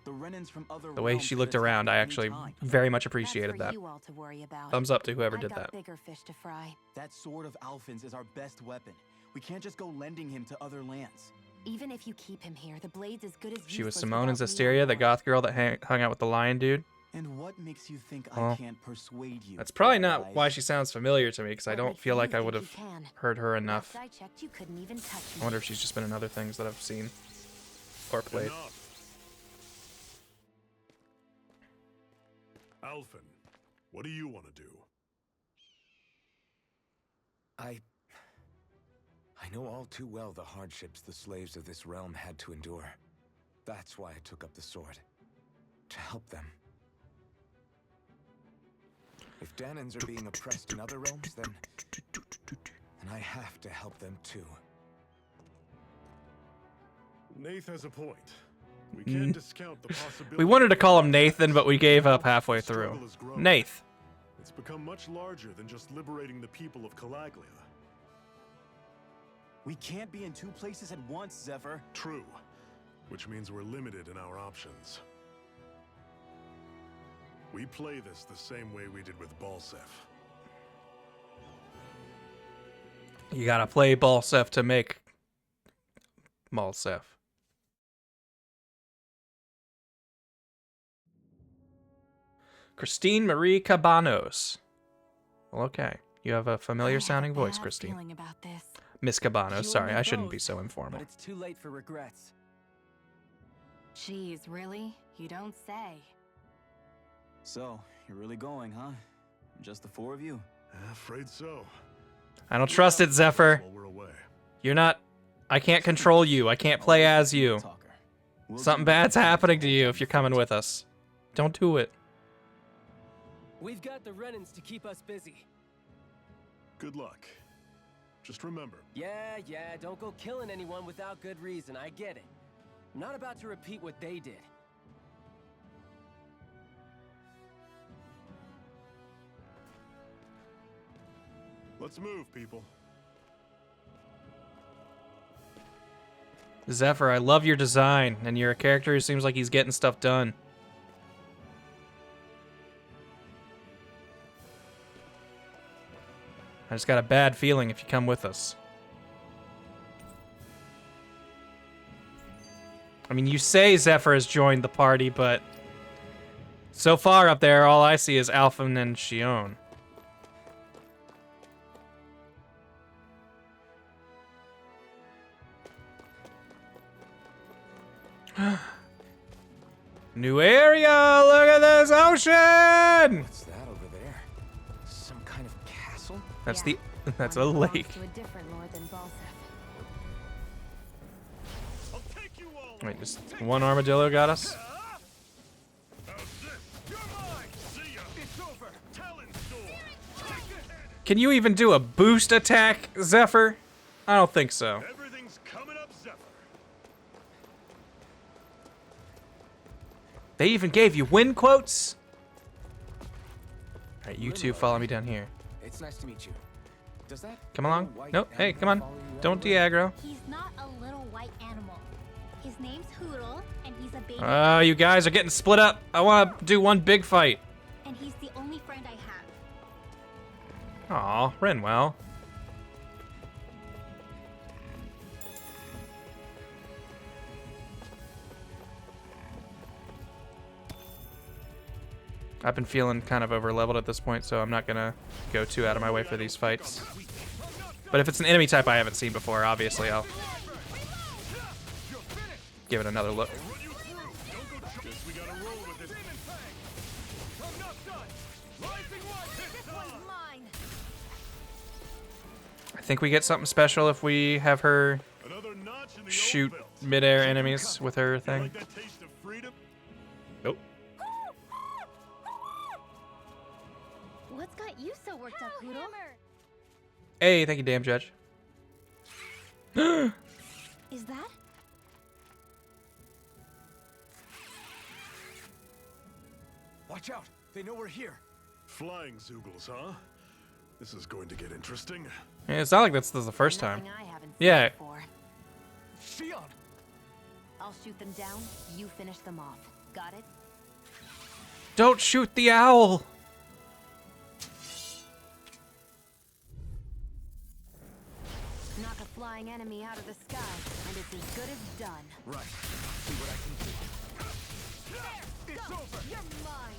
The Renins from other The way realms she could looked attack around, I at any actually time. very much That's appreciated for that. you all to worry about. Thumbs up to whoever I've did got that. bigger fish to fry. That sword of Alphen's is our best weapon. We can't just go lending him to other lands. Even if you keep him here, the blade's as good as She was useless Simone in without me Zestiria, on the board. goth girl that hung out with the lion dude. And what makes you think Well, I can't persuade you? That's probably not guys? why she sounds familiar to me, because I What don't makes feel you like I think would you have can? heard her enough. Last I checked, you couldn't even touch me. I wonder if she's just been in other things that I've seen or played. Enough. Alphen, what do you want to do? I know all too well the hardships the slaves of this realm had to endure. That's why I took up the sword. To help them. If Danans are being oppressed in other realms, then I have to help them too. Nath has a point. We can't discount the possibility. We wanted to call him Nathan, but we gave up halfway The struggle through. has grown. Nath. It's become much larger than just liberating the people of Calaglia. We can't be in two places at once, Zephyr. True, which means we're limited in our options. We play this the same way we did with Balsef. You gotta play Balsef to make Malsef. Christine Marie Cabanos. Well, okay. You have a familiar sounding voice, Christine. Feeling about this. Miss Cabanos. You Sorry, and me I shouldn't both, be so informal. But it's too late for regrets. Jeez, really? You don't say. So, you're really going, huh? Just the four of you? Afraid so. I don't trust it, Zephyr. While we're away. You're not... I can't control you. I can't play as you. Talker. We'll Something do bad's whatever happening to it you takes if you're coming with us. Don't do it. We've got the Renins to keep us busy. Good luck. Just remember, Yeah, don't go killing anyone without good reason, I get it. I'm not about to repeat what they did. let's move, people. Zephyr, I love your design, and you're a character who seems like he's getting stuff done. I just got a bad feeling if you come with us. I mean, you say Zephyr has joined the party, but so far up there, all I see is Alphen and Shion. New area! Look at this ocean! What's that over there? Some kind of castle? That's Yeah. that's a One belongs lake. to a different lord than Balsef. I'll take you all. Wait, just one armadillo got us? How's this? You're mine. See ya. It's over. Talon sword. Take the head. Can you even do a boost attack, Zephyr? I don't think so. Everything's coming up, Zephyr. They even gave you win quotes? Alright, you two follow me down here. It's nice to meet you. Does that Come along. little white Nope, hey, animal come on. follow you Don't everywhere? de-aggro. He's not a little white animal. His name's Hoodle, and he's a baby. Oh, you guys are getting split up. I want to do one big fight. And he's the only friend I have. Aw, Rinwell. I've been feeling kind of over-leveled at this point, so I'm not gonna go too out of my way for these fights. But if it's an enemy type I haven't seen before, obviously I'll give it another look. Guess we gotta roll with it. I think we get something special if we have her Another 9 shoot midair enemies with her thing. Like that taste of freedom? Nope. What's got you so worked up, Hoodle? Hey, thank you, damn judge. Is that? Watch out! They know we're here. Flying Zoogles, huh? This is going to get interesting. Yeah, it's not like this is the first time. Nothing I haven't seen Yeah. before. Shion! I'll shoot them down, you finish them off. Got it? Don't shoot the owl! Knock a flying enemy out of the sky, and it's as good as done. Right. See what I can do. It's over! You're mine!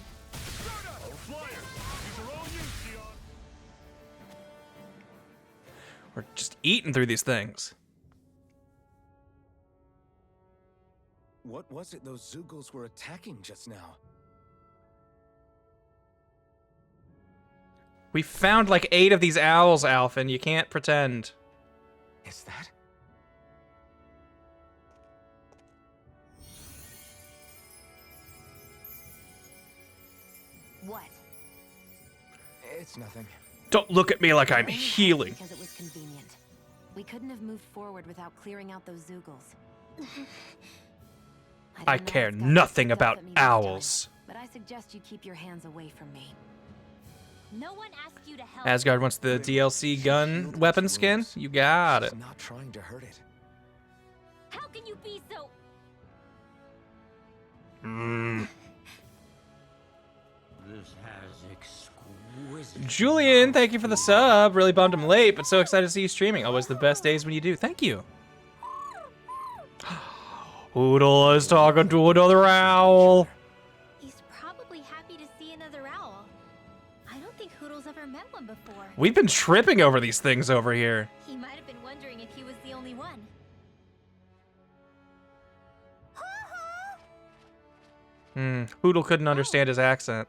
Oh, flyers! These are all you, Shion! We're just eating through these things. What was it those Zoogles were attacking just now? We found like 8 of these owls, Alphen. You can't pretend. Is that? What? It's nothing. Don't look at me like I'm Only healing. Because it was convenient. We couldn't have moved forward without clearing out those Zoogles. I don't know care if that nothing was about up at me this time, owls. But I suggest you keep your hands away from me. No one asked you to help. Asgard wants the DLC gun weapon skin. You got it. She's not trying to hurt it. How can you be so? This has exquisite. Julian, thank you for the sub. Really bummed I'm late, but so excited to see you streaming. Always the best days when you do. Thank you. Oodle is talking to another owl. He's probably happy to see another owl. I don't think Hoodle's ever met one before. We've been tripping over these things over here. He might have been wondering if he was the only one. Hoodle couldn't understand his accent.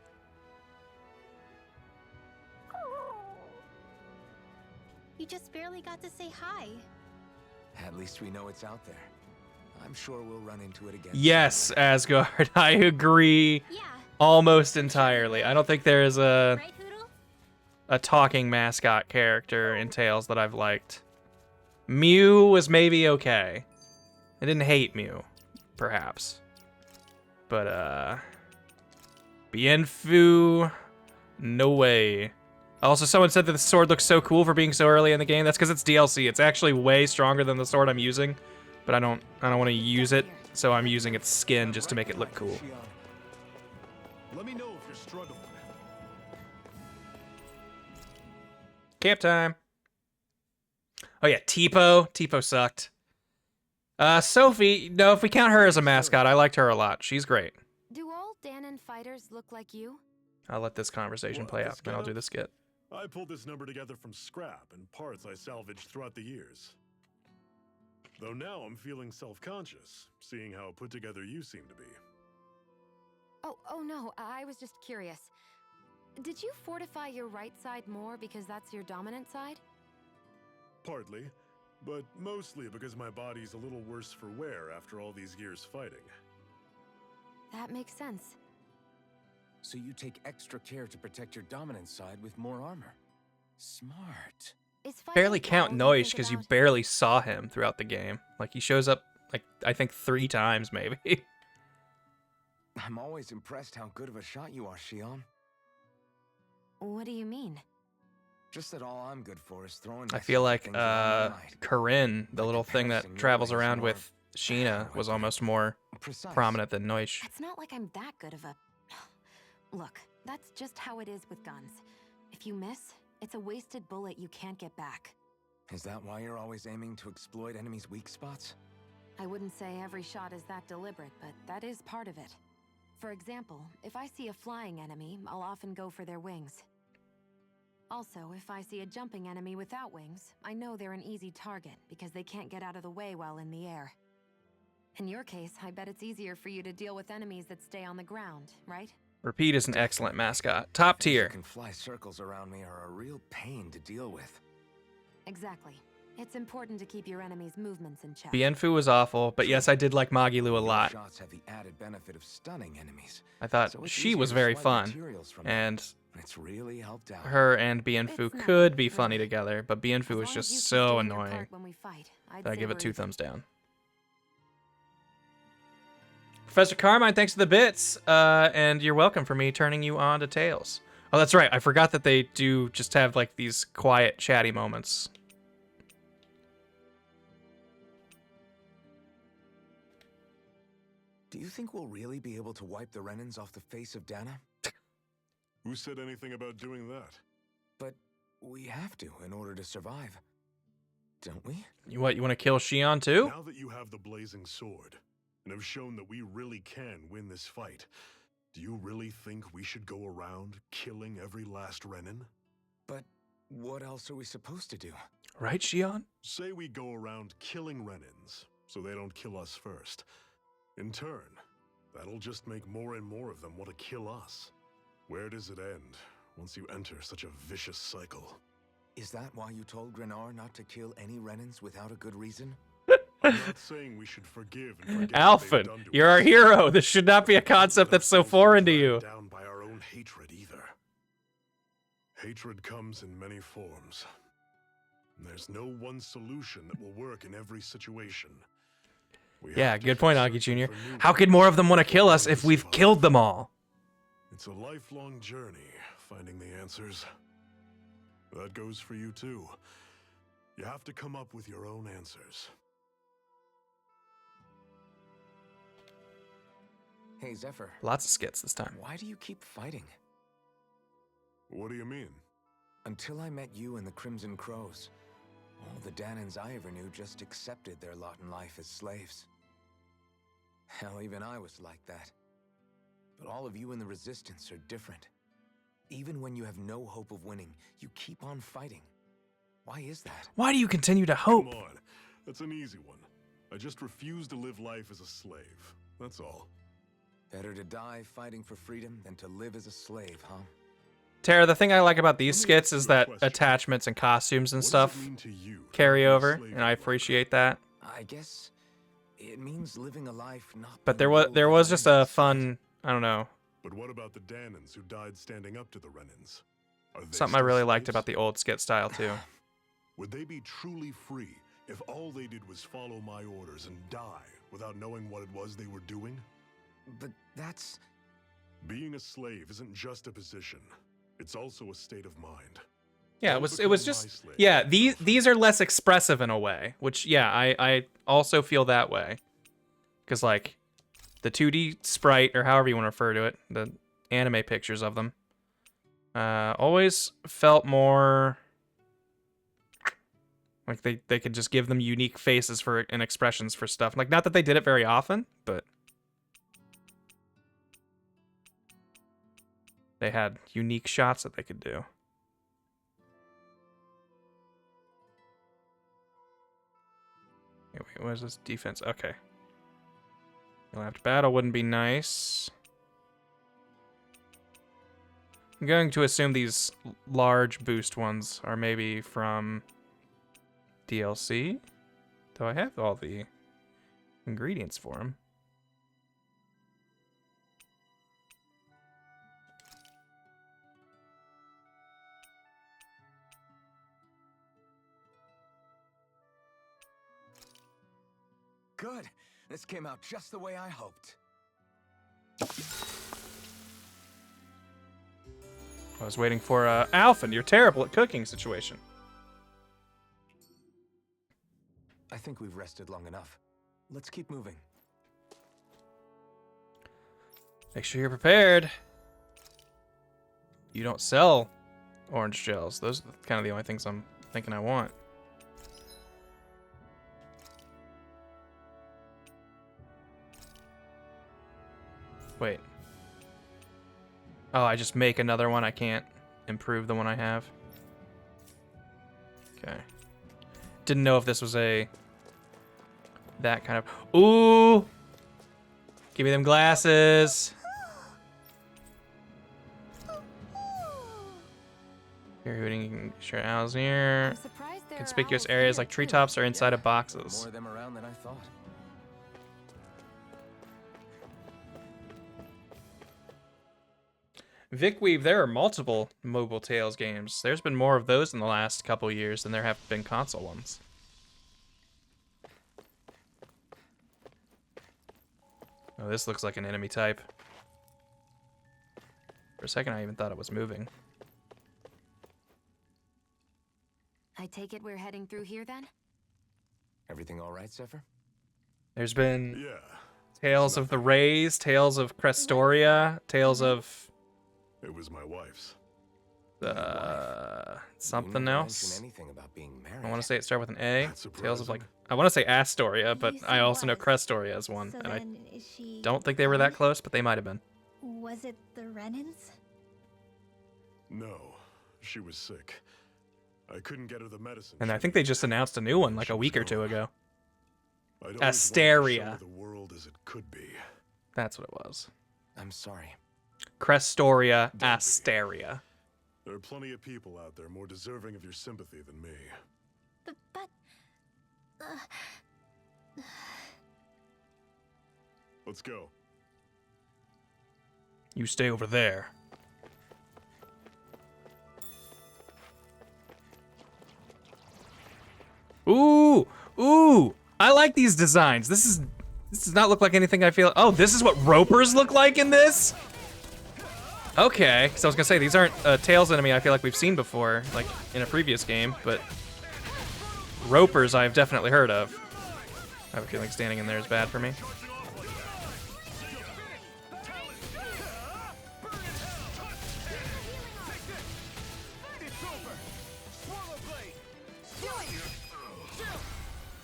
You just barely got to say hi. At least we know it's out there. I'm sure we'll run into it again. Yes, Asgard, I agree Yeah, almost entirely. I don't think there is a right, Hoodle? talking mascot character in Tales that I've liked. Mew was maybe okay. I didn't hate Mew, perhaps. But, Bienfu, no way. Also, someone said that the sword looks so cool for being so early in the game. That's because it's DLC. It's actually way stronger than the sword I'm using, but I don't want to use it, so I'm using its skin just to make it look cool. Shion. Let me know if you're struggling. Camp time. Oh yeah, Tipo. Tipo sucked. Sophie, no, if we count her as a mascot, I liked her a lot. She's great. Do all Danon fighters look like you? I'll let this conversation What, play the out, then I'll do sketchup? the skit. I pulled this number together from scrap and parts I salvaged throughout the years. Though now I'm feeling self-conscious, seeing how put together you seem to be. Oh no, I was just curious. Did you fortify your right side more because that's your dominant side? Partly, but mostly because my body's a little worse for wear after all these years fighting. That makes sense. So you take extra care to protect your dominant side with more armor. Smart. Is fighting Barely count owls Noish think because you about- barely saw him throughout the game. Like, he shows up, like, I think 3 times, maybe. I'm always impressed how good of a shot you are, Shion. What do you mean? Just that all I'm good for is throwing. I feel myself at like, things around the night. Corinne, the By little thing that comparison, your travels way is around more with Sheena, was almost more Precise. prominent than Noish. It's not like I'm that good of a... Look, that's just how it is with guns. If you miss, it's a wasted bullet you can't get back. Is that why you're always aiming to exploit enemies' weak spots? I wouldn't say every shot is that deliberate, but that is part of it. For example, if I see a flying enemy, I'll often go for their wings. Also, if I see a jumping enemy without wings, I know they're an easy target because they can't get out of the way while in the air. In your case, I bet it's easier for you to deal with enemies that stay on the ground, right? Repeat is an excellent mascot. Top Things that tier. can fly circles around me are a real pain to deal with. Exactly. It's important to keep your enemy's movements in check. Bienfu was awful, but yes, I did like Magilu a Your lot. shots have the added benefit of stunning enemies. I thought So it's she easier was to very swipe fun, materials from them. and It's really helped out. her and Bienfu It's not could be like funny her. together, but Bienfu As was long as just you keep so doing your annoying part when we fight, I'd that I say give it we're 2 even. thumbs down. Professor Carmine, thanks for the bits, and you're welcome for me turning you on to Tales. Oh, that's right. I forgot that they do just have like these quiet, chatty moments. Do you think we'll really be able to wipe the Renans off the face of Dana? Who said anything about doing that? But we have to in order to survive. Don't we? You what? You want to kill Shion too? Now that you have the blazing sword, and have shown that we really can win this fight, do you really think we should go around killing every last Renin? But what else are we supposed to do? Right, Shion? Say we go around killing Renins, so they don't kill us first. In turn, that'll just make more and more of them want to kill us. Where does it end, once you enter such a vicious cycle? Is that why you told Grenar not to kill any Renans without a good reason? I'm not saying we should forgive and forget what they've Alphen, done to you're our us. hero. This should not be a concept that's so foreign to you. Down by our own hatred either. Hatred comes in many forms. And there's no one solution that will work in every situation. We Yeah, have to good keep point, Augie searching Jr. for new How could more of them want to kill us ways if to we've survive. killed them all? It's a lifelong journey, finding the answers. That goes for you too. You have to come up with your own answers. Hey, Zephyr. Lots of skits this time. Why do you keep fighting? What do you mean? Until I met you and the Crimson Crows, all the Danans I ever knew just accepted their lot in life as slaves. Hell, even I was like that. But all of you in the Resistance are different. Even when you have no hope of winning, you keep on fighting. Why is that? Why do you continue to hope? Come on. That's an easy one. I just refuse to live life as a slave. That's all. Better to die fighting for freedom than to live as a slave, huh? Tara, the thing I like about these Let me skits ask is you a that question. attachments and costumes and What does it stuff mean to you to carry be a over, slave and I worker? appreciate that. I guess it means living a life not But being ruled there by was just a Renans. fun, I don't know, But what about the Danans who died standing up to the Renans? Are they something I still really liked slaves? about the old skit style too. Would they be truly free if all they did was follow my orders and die without knowing what it was they were doing? But that's... Being a slave isn't just a position. It's also a state of mind. Yeah, Don't it was become my just slave, yeah, Alpha. these are less expressive in a way, which yeah, I also feel that way. Cuz like the 2D sprite or however you want to refer to it, the anime pictures of them always felt more like they could just give them unique faces for and expressions for stuff. Like not that they did it very often, but they had unique shots that they could do. Wait, what is this? Defense. Okay. After battle wouldn't be nice. I'm going to assume these large boost ones are maybe from DLC. Though I have all the ingredients for them. Good. This came out just the way I hoped. I was waiting for Alphen, you're terrible at cooking situation. I think we've rested long enough. Let's keep moving. Make sure you're prepared. You don't sell orange gels. Those are kind of the only things I'm thinking I want. Wait. Oh, I just make another one. I can't improve the one I have. Okay. Didn't know if this was a... that kind of... Ooh! Give me them glasses. You're hooting. Sure, Owl's here. I'm surprised there are Conspicuous owls areas here, like too. treetops or inside of More boxes. of them around than I thought. Vic there are multiple mobile Tales games. There's been more of those in the last couple years than there have been console ones. Oh, this looks like an enemy type. For a second, I even thought it was moving. I take it we're heading through here then? Everything all right, Zephyr? There's been Yeah. Tales of the Rays, Tales of Crestoria, Tales of It was my wife's. something You never else. mention anything about being married. I want to say it started with an A. That's Tales of like, surprising. I want to say Astoria, but You I said also know was. Crestoria as one, So and I then, is she don't think they were that gone? close, but they might have been. Was it the Renans? No, she was sick. I couldn't get her the medicine. And she I think they needed. just announced a new one like She a was week or two gone. ago. I'd always wanted to show Asteria. her the world as it could be. That's what it was. I'm sorry. Crestoria, Don't be. Asteria. There are plenty of people out there more deserving of your sympathy than me. But Let's go. You stay over there. Ooh, ooh! I like these designs. This does not look like anything I feel. Oh, this is what ropers look like in this? Okay, so I was gonna say these aren't a Tails enemy I feel like we've seen before, like in a previous game, but ropers I've definitely heard of. I have a feeling standing in there is bad for me.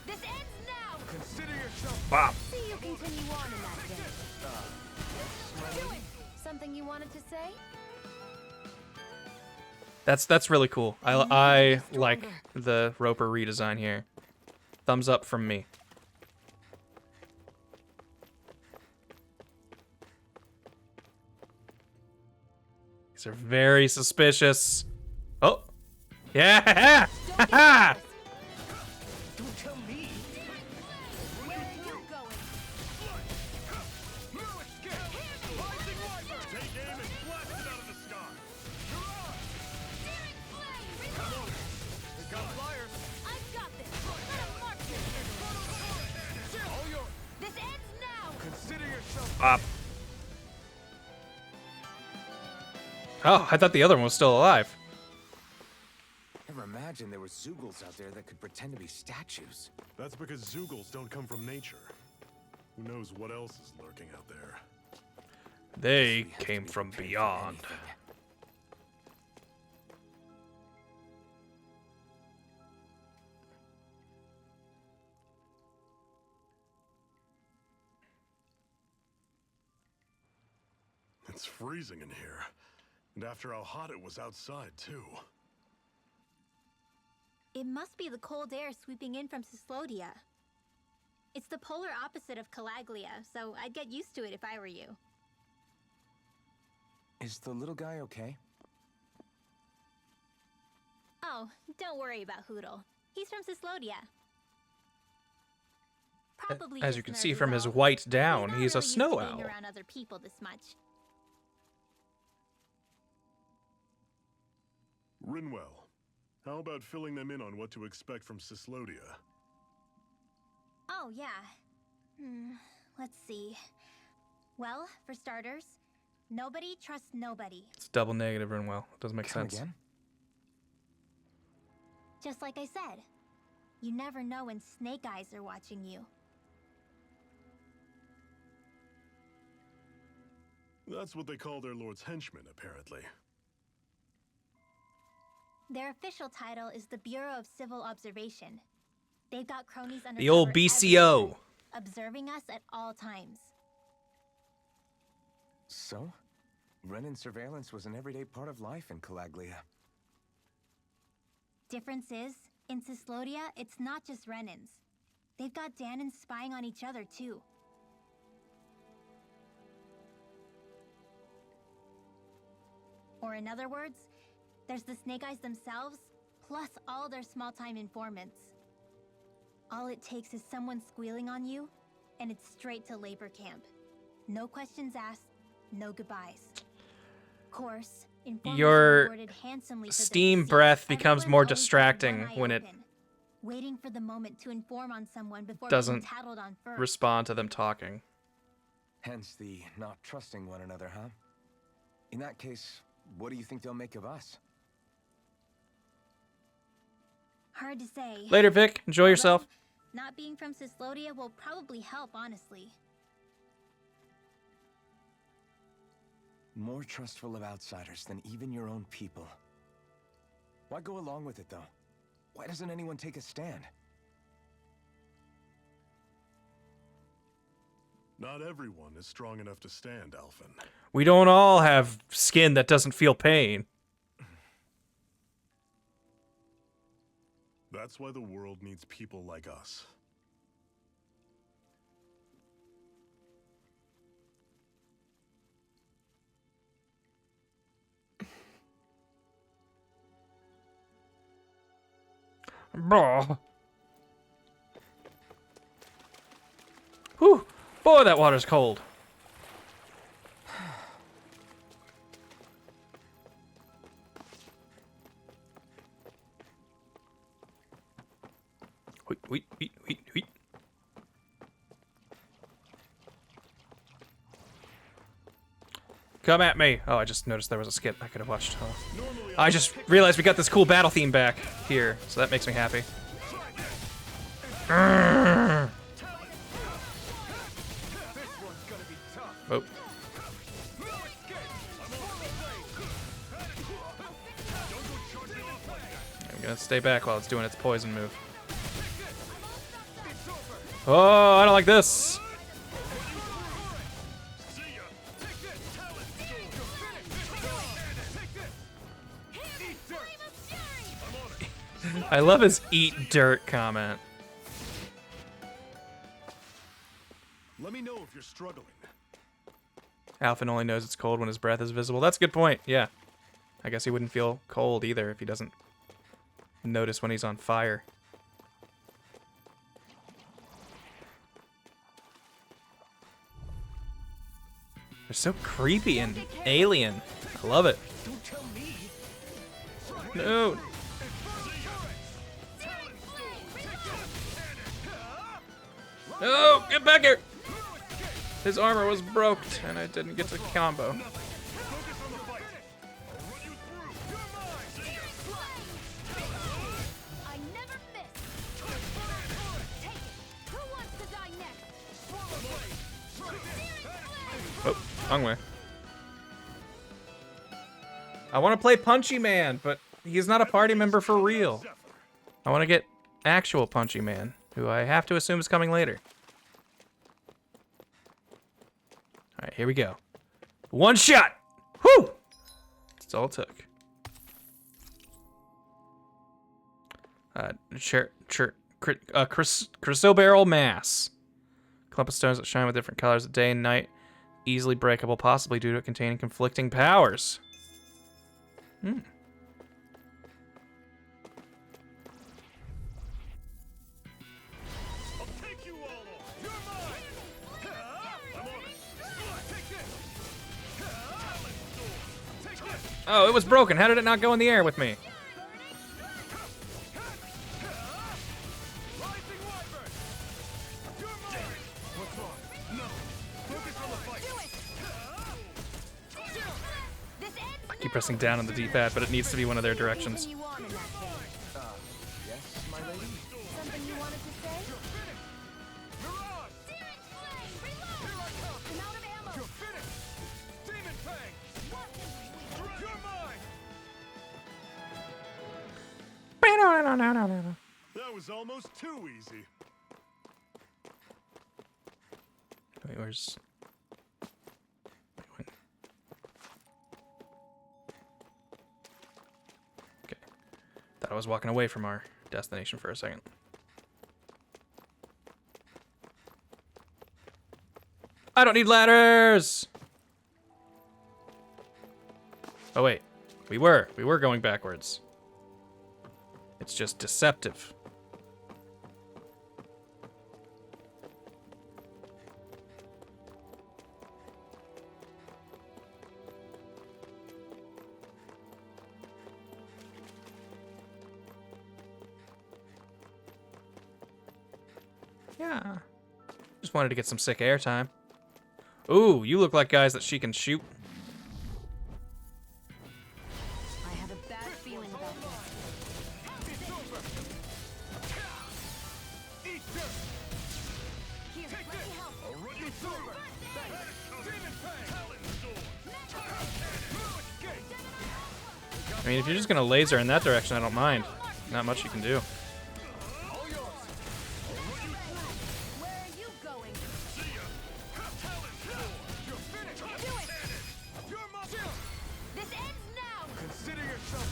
This ends now! Bop. See you continue on in that vein. Something you wanted to say? That's really cool. I like the roper redesign here. Thumbs up from me. These are very suspicious. Oh, yeah! Ha Don't tell me. Where are you going? Take aim and blast it out of the sky. I've got this! Let him march you! This ends now! Consider yourself. Bop. Oh, I thought the other one was still alive. Never imagined there were Zoogles out there that could pretend to be statues. That's because Zoogles don't come from nature. Who knows what else is lurking out there? They We have to came be from prepared for beyond. anything. It's freezing in here. And after how hot it was outside, too. it must be the cold air sweeping in from Cislodia. It's the polar opposite of Calaglia, so I'd get used to it if I were you. Is the little guy okay? Oh, don't worry about Hootle. He's from Cislodia. Probably As just you can see nervous from his all. white down, not he's a really used snow to being owl. around other people this much. Rinwell, how about filling them in on what to expect from Cislodia? Oh, yeah. Let's see. Well, for starters, nobody trusts nobody. It's double negative, Rinwell. Doesn't make Come sense. again? Just like I said, you never know when Snake Eyes are watching you. That's what they call their lord's henchmen, apparently. Their official title is the Bureau of Civil Observation. They've got cronies under The old BCO. observing us at all times. So? Renan surveillance was an everyday part of life in Calaglia. Difference is, in Cislodia, it's not just Renans. They've got Danans spying on each other, too. Or in other words, there's the Snake Eyes themselves, plus all their small-time informants. All it takes is someone squealing on you, and it's straight to labor camp. No questions asked, no goodbyes. Of course, informers Your are rewarded handsomely for their steam deceits. breath becomes Everyone more always has distracting one eye when it open, waiting for the moment to inform on someone before doesn't being tattled on first. respond to them talking. Hence the not trusting one another, huh? In that case, what do you think they'll make of us? Hard to say. Later, Vic. Enjoy yourself. Well, not being from Cislodia will probably help, honestly. More trustful of outsiders than even your own people. Why go along with it, though? Why doesn't anyone take a stand? Not everyone is strong enough to stand, Alphen. We don't all have skin that doesn't feel pain. That's why the world needs people like us. Blah. Whew. Boy, that water's cold. Wait. Come at me. Oh, I just noticed there was a skit I could have watched. Oh. I just realized we got this cool battle theme back here, so that makes me happy. Oh. I'm gonna stay back while it's doing its poison move. Oh, I don't like this. I love his eat dirt comment. Let me know if you're struggling. Alphen only knows it's cold when his breath is visible. That's a good point, yeah. I guess he wouldn't feel cold either if he doesn't notice when he's on fire. They're so creepy and alien. I love it. No. No, get back here! His armor was broke, and I didn't get to combo. Oh, wrong way. I want to play Punchy Man, but he's not a party member for real. I want to get actual Punchy Man, who I have to assume is coming later. Alright, here we go. One shot! Whew! That's all it took. Crystal Barrel Mass. Clump of stones that shine with different colors at day and night. Easily breakable, possibly due to it containing conflicting powers. Hmm. Oh, it was broken. How did it not go in the air with me? I keep pressing down on the D-pad, but it needs to be one of their directions. Yes, my lady? Something you wanted to say? That was almost too easy. Wait, where's... Okay. Thought I was walking away from our destination for a second. I don't need ladders! Oh wait, we were going backwards. It's just deceptive. Yeah. Just wanted to get some sick airtime. Ooh, you look like guys that she can shoot. I have a bad feeling about this. Here, let me help. I mean, if you're just gonna laser in that direction, I don't mind. Not much you can do. Where are you going? This ends now.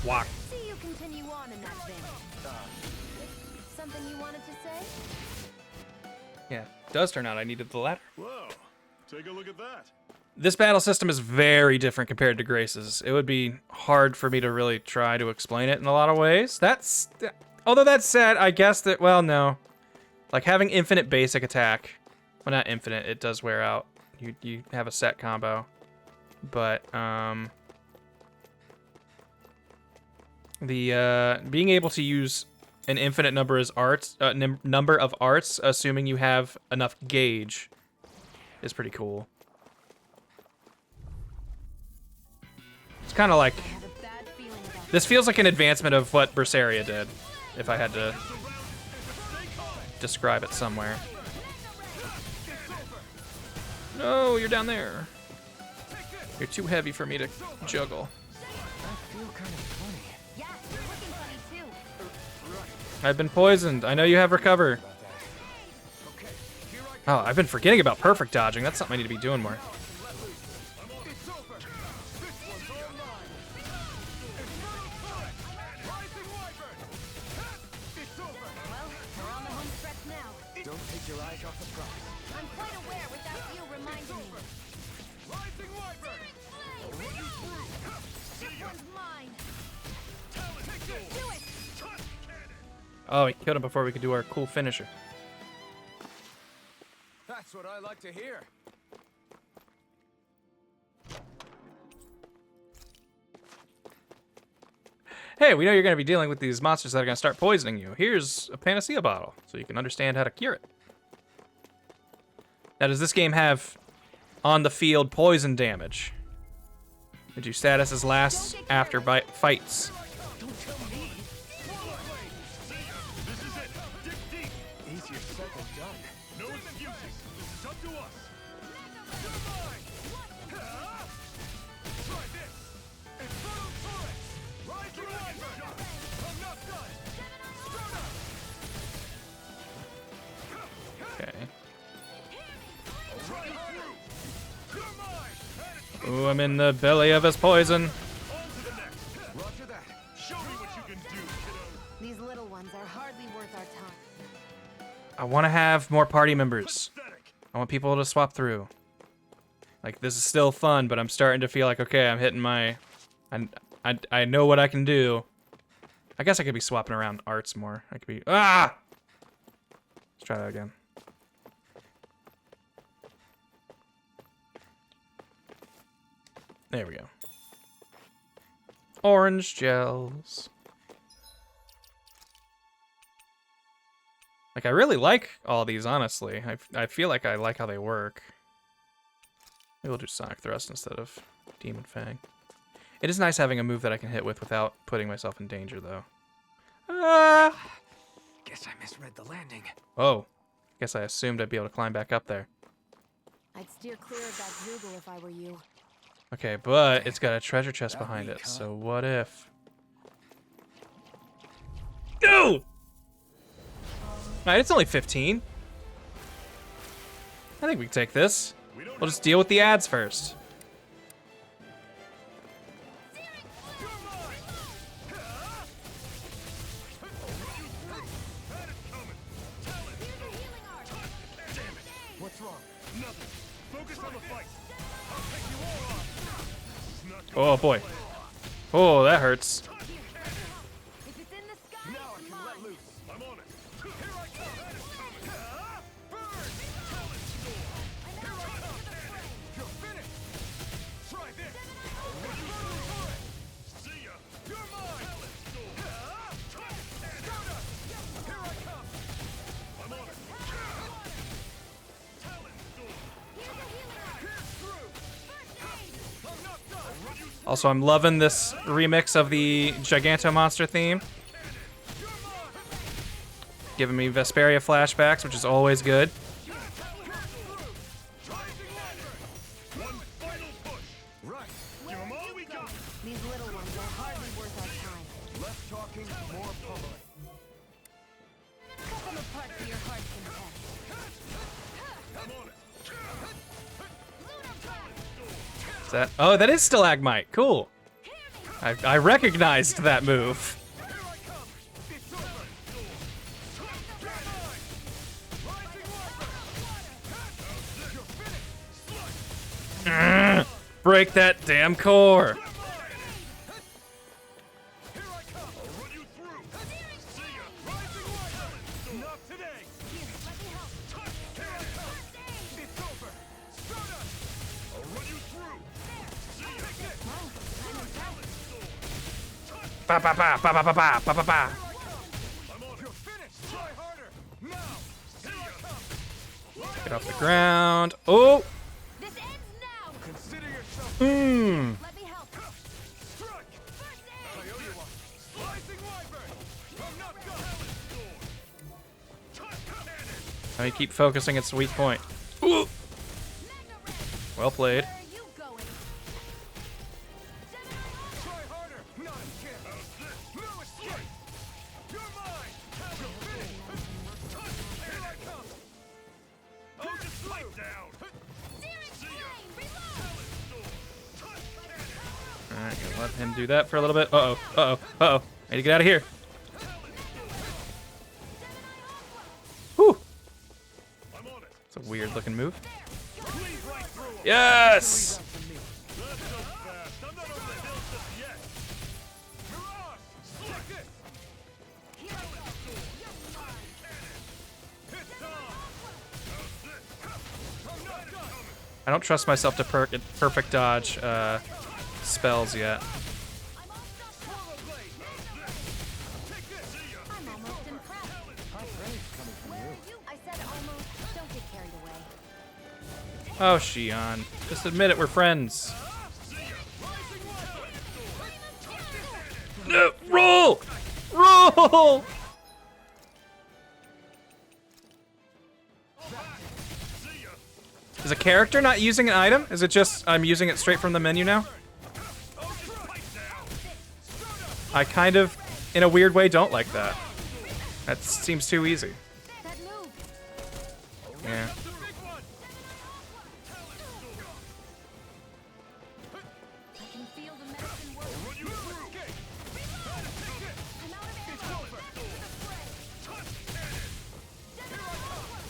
Walk. See you continue on in that vein. Something you wanted to say? Yeah, it does turn out I needed the ladder. Whoa, take a look at that. This battle system is very different compared to Grace's. It would be hard for me to really try to explain it in a lot of ways. Although that said, I guess that, well, no. Like having infinite basic attack. Well, not infinite, it does wear out. You have a set combo. But, being able to use an infinite number of arts, assuming you have enough gauge, is pretty cool. It's kind of like, this feels like an advancement of what Berseria did, if I had to describe it somewhere. No, you're down there. You're too heavy for me to juggle. I've been poisoned. I know you have recover. Oh, I've been forgetting about perfect dodging. That's something I need to be doing more. Oh, he killed him before we could do our cool finisher. That's what I like to hear. Hey, we know you're going to be dealing with these monsters that are going to start poisoning you. Here's a panacea bottle, so you can understand how to cure it. Now, does this game have on-the-field poison damage? Did you status as last after fights? Ooh, I'm in the belly of his poison. These little ones are hardly worth our time. I want to have more party members. I want people to swap through. Like, this is still fun, but I'm starting to feel like, okay, I'm hitting my... I know what I can do. I guess I could be swapping around arts more. I could be... Ah! Let's try that again. There we go. Orange gels. Like, I really like all these, honestly. I feel like I like how they work. Maybe we'll do Sonic Thrust instead of Demon Fang. It is nice having a move that I can hit with without putting myself in danger, though. Guess I misread the landing. Oh. Guess I assumed I'd be able to climb back up there. I'd steer clear of that Zoogle if I were you. Okay, but it's got a treasure chest behind it, so what if... No! Alright, it's only 15. I think we can take this. We'll just deal with the ads first. What's wrong? Nothing. Focus on the fight. Oh boy. Oh, that hurts. If it's in the sky, Also, I'm loving this remix of the Gigantomonster theme. Giving me Vesperia flashbacks, which is always good. These little ones are hardly worth our time. Less talking, more pummeling. Cut them apart for your heart's content. Is that? Oh, that is stalagmite. Cool. I recognized that move. Break that damn core. Ba ba ba ba ba ba ba ba ba ba. Get off the ground. Oh. This ends now. Consider yourself. Let me help. Strike. First aid. I owe you one. Slicing wyvern. I'm not done. Let me keep focusing its weak point. Ooh. Well played. Where are you going? Try harder. Not a chance. No escape. You're mine. You're finished. Here I come. Oh, just slide down. Alright, gonna let him do that for a little bit. Uh-oh, uh-oh, uh-oh. I need to get out of here. Whew. It's a weird looking move. Yes! I don't trust myself to perfect dodge spells yet. I'm almost impressed. I said almost. Don't get carried away. Oh, Shion. Just admit it, we're friends. No, roll! Roll! Is a character not using an item? Is it just I'm using it straight from the menu now? I kind of, in a weird way, don't like that. That seems too easy. That move. Yeah. I can feel the medicine work. I'm out of ammo.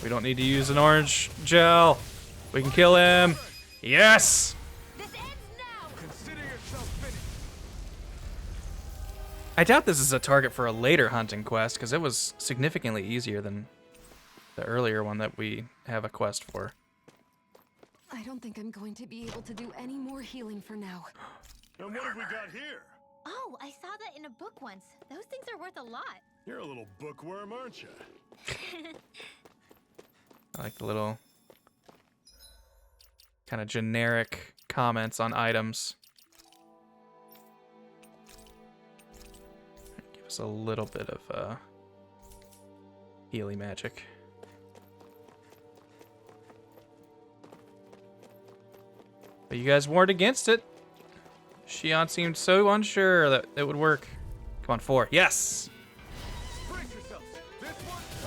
We don't need to use an orange gel. We can kill him. Yes! This ends now. Consider yourself finished. I doubt this is a target for a later hunting quest, because it was significantly easier than the earlier one that we have a quest for. I don't think I'm going to be able to do any more healing for now. And what have we got here? Oh, I saw that in a book once. Those things are worth a lot. You're a little bookworm, aren't you? I like the little kind of generic comments on items. Give us a little bit of healy magic. But you guys warned against it. Shion seemed so unsure that it would work. Come on, 4. Yes!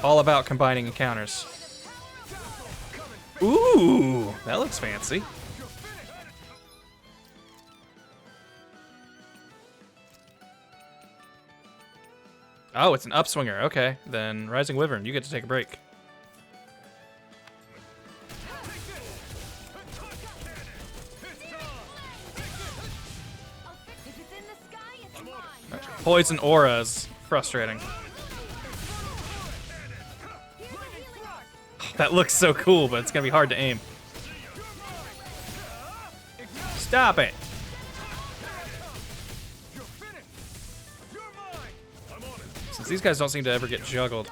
All about combining encounters. Ooh, that looks fancy. Oh, it's an upswinger. Okay, then Rising Wyvern, you get to take a break. If it's in the sky, it's mine. Poison aura is frustrating. That looks so cool, but it's gonna be hard to aim. Stop it! Since these guys don't seem to ever get juggled.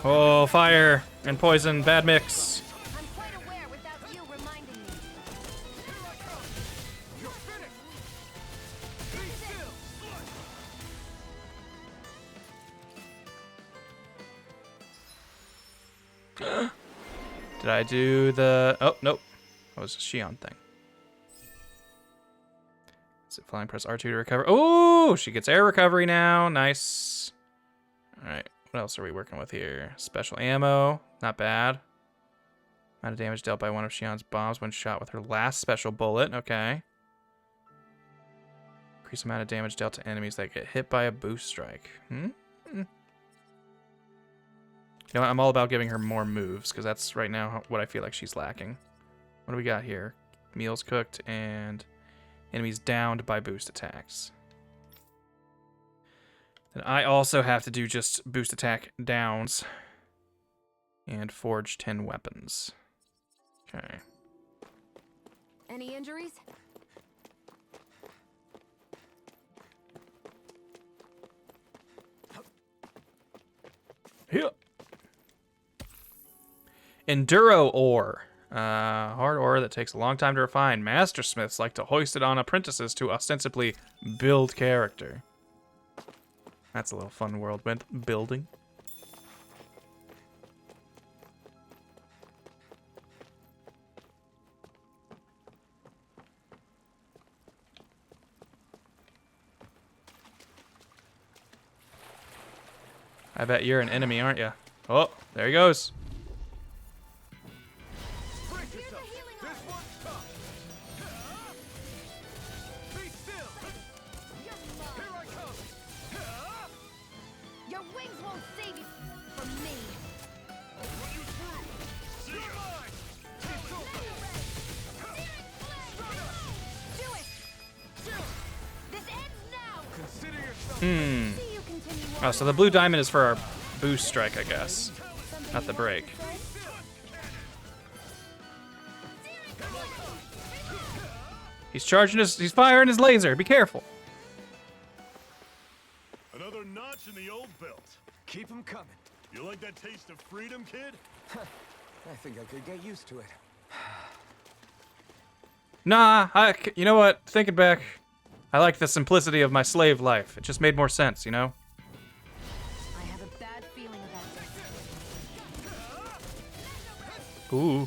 Oh, fire and poison, bad mix. I'm quite aware without you reminding me. Did I do the... Oh, nope. That was a Shion thing. Is it flying? Press R2 to recover. Oh, she gets air recovery now. Nice. All right. What else are we working with here? Special ammo. Not bad. Amount of damage dealt by one of Shion's bombs when shot with her last special bullet. Okay. Increase amount of damage dealt to enemies that get hit by a boost strike. You know what? I'm all about giving her more moves, because that's right now what I feel like she's lacking. What do we got here? Meals cooked and enemies downed by boost attacks. Then I also have to do just boost attack downs and forge 10 weapons. Okay. Any injuries? Here. Enduro ore. Hard ore that takes a long time to refine. Mastersmiths like to hoist it on apprentices to ostensibly build character. That's a little fun world with building. I bet you're an enemy, aren't you? Oh, there he goes. Your wings won't save you from me. Do it. This ends now. Consider yourself. See you continue Oh, so the blue diamond is for our boost strike, I guess. Not the break. He's he's firing his laser. Be careful. Another notch in the old belt. Keep them coming. You like that taste of freedom, kid? I think I could get used to it. Nah, you know what? Thinking back, I like the simplicity of my slave life. It just made more sense, you know? I have a bad feeling about this. Ooh.